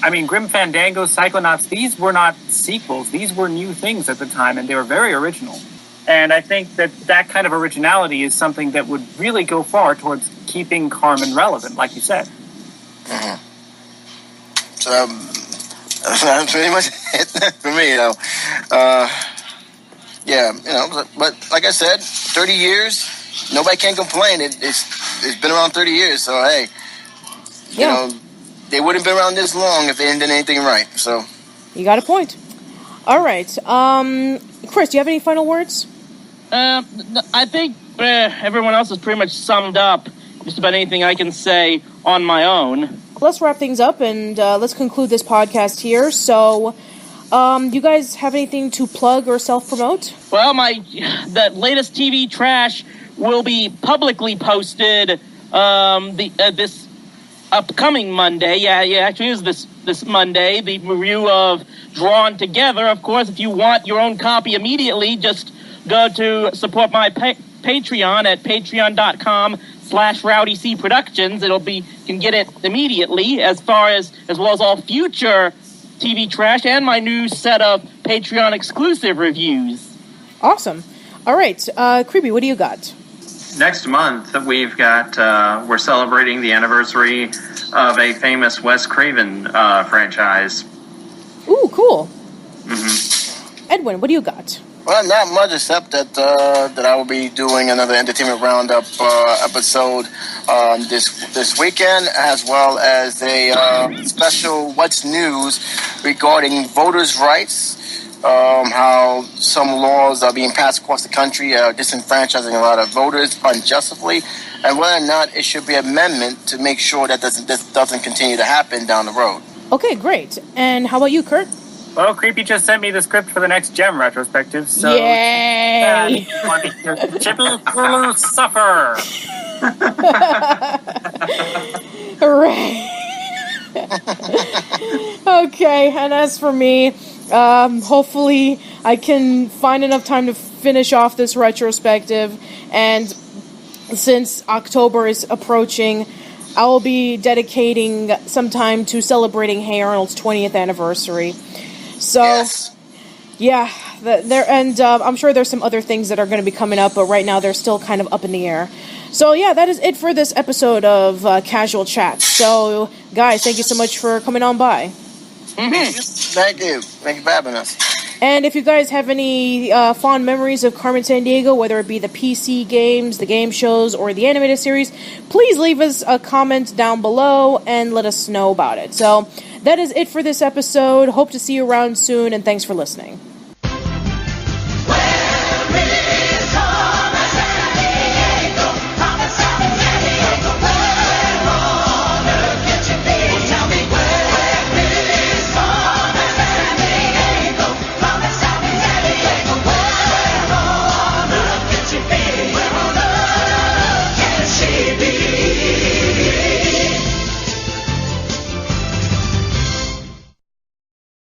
I mean, Grim Fandango, Psychonauts, these were not sequels. These were new things at the time, and they were very original. And I think that kind of originality is something that would really go far towards keeping Carmen relevant, like you said. Mm-hmm. So, that's pretty much it for me, but like I said, 30 years, nobody can complain. It's been around 30 years, so hey, they wouldn't have been around this long if they didn't do anything right. So you got a point. All right, Chris, do you have any final words? No, I think everyone else has pretty much summed up just about anything I can say on my own. Let's wrap things up and let's conclude this podcast here. So, you guys have anything to plug or self-promote? Well, that latest TV trash will be publicly posted this upcoming Monday. Yeah, actually it is this Monday. The review of Drawn Together. Of course, if you want your own copy immediately, just go to support my Patreon at patreon.com/RowdyC Productions. You can get it immediately, as well as all future TV trash and my new set of Patreon exclusive reviews. Awesome. All right, Creepy, what do you got? Next month, we've got, we're celebrating the anniversary of a famous Wes Craven franchise. Ooh, cool. Mm-hmm. Edwin, what do you got? Well, not much, except that I will be doing another Entertainment Roundup episode this weekend, as well as a special What's News regarding voters' rights. How some laws are being passed across the country, disenfranchising a lot of voters unjustly, and whether or not it should be an amendment to make sure that this doesn't continue to happen down the road. Okay, great. And how about you, Kurt? Well, Creepy just sent me the script for the next Gem retrospective, so... Yay! Chippy suffer! Hooray! Okay, and as for me, hopefully I can find enough time to finish off this retrospective, and since October is approaching, I will be dedicating some time to celebrating Hey Arnold's 20th anniversary. So, yes. Yeah, I'm sure there's some other things that are going to be coming up, but right now they're still kind of up in the air. So yeah, that is it for this episode of Casual Chat. So, guys, thank you so much for coming on by. Mm-hmm. Thank you for having us. And if you guys have any fond memories of Carmen Sandiego, whether it be the PC games, the game shows, or the animated series, please leave us a comment down below and let us know about it. So that is it for this episode. Hope to see you around soon, and thanks for listening.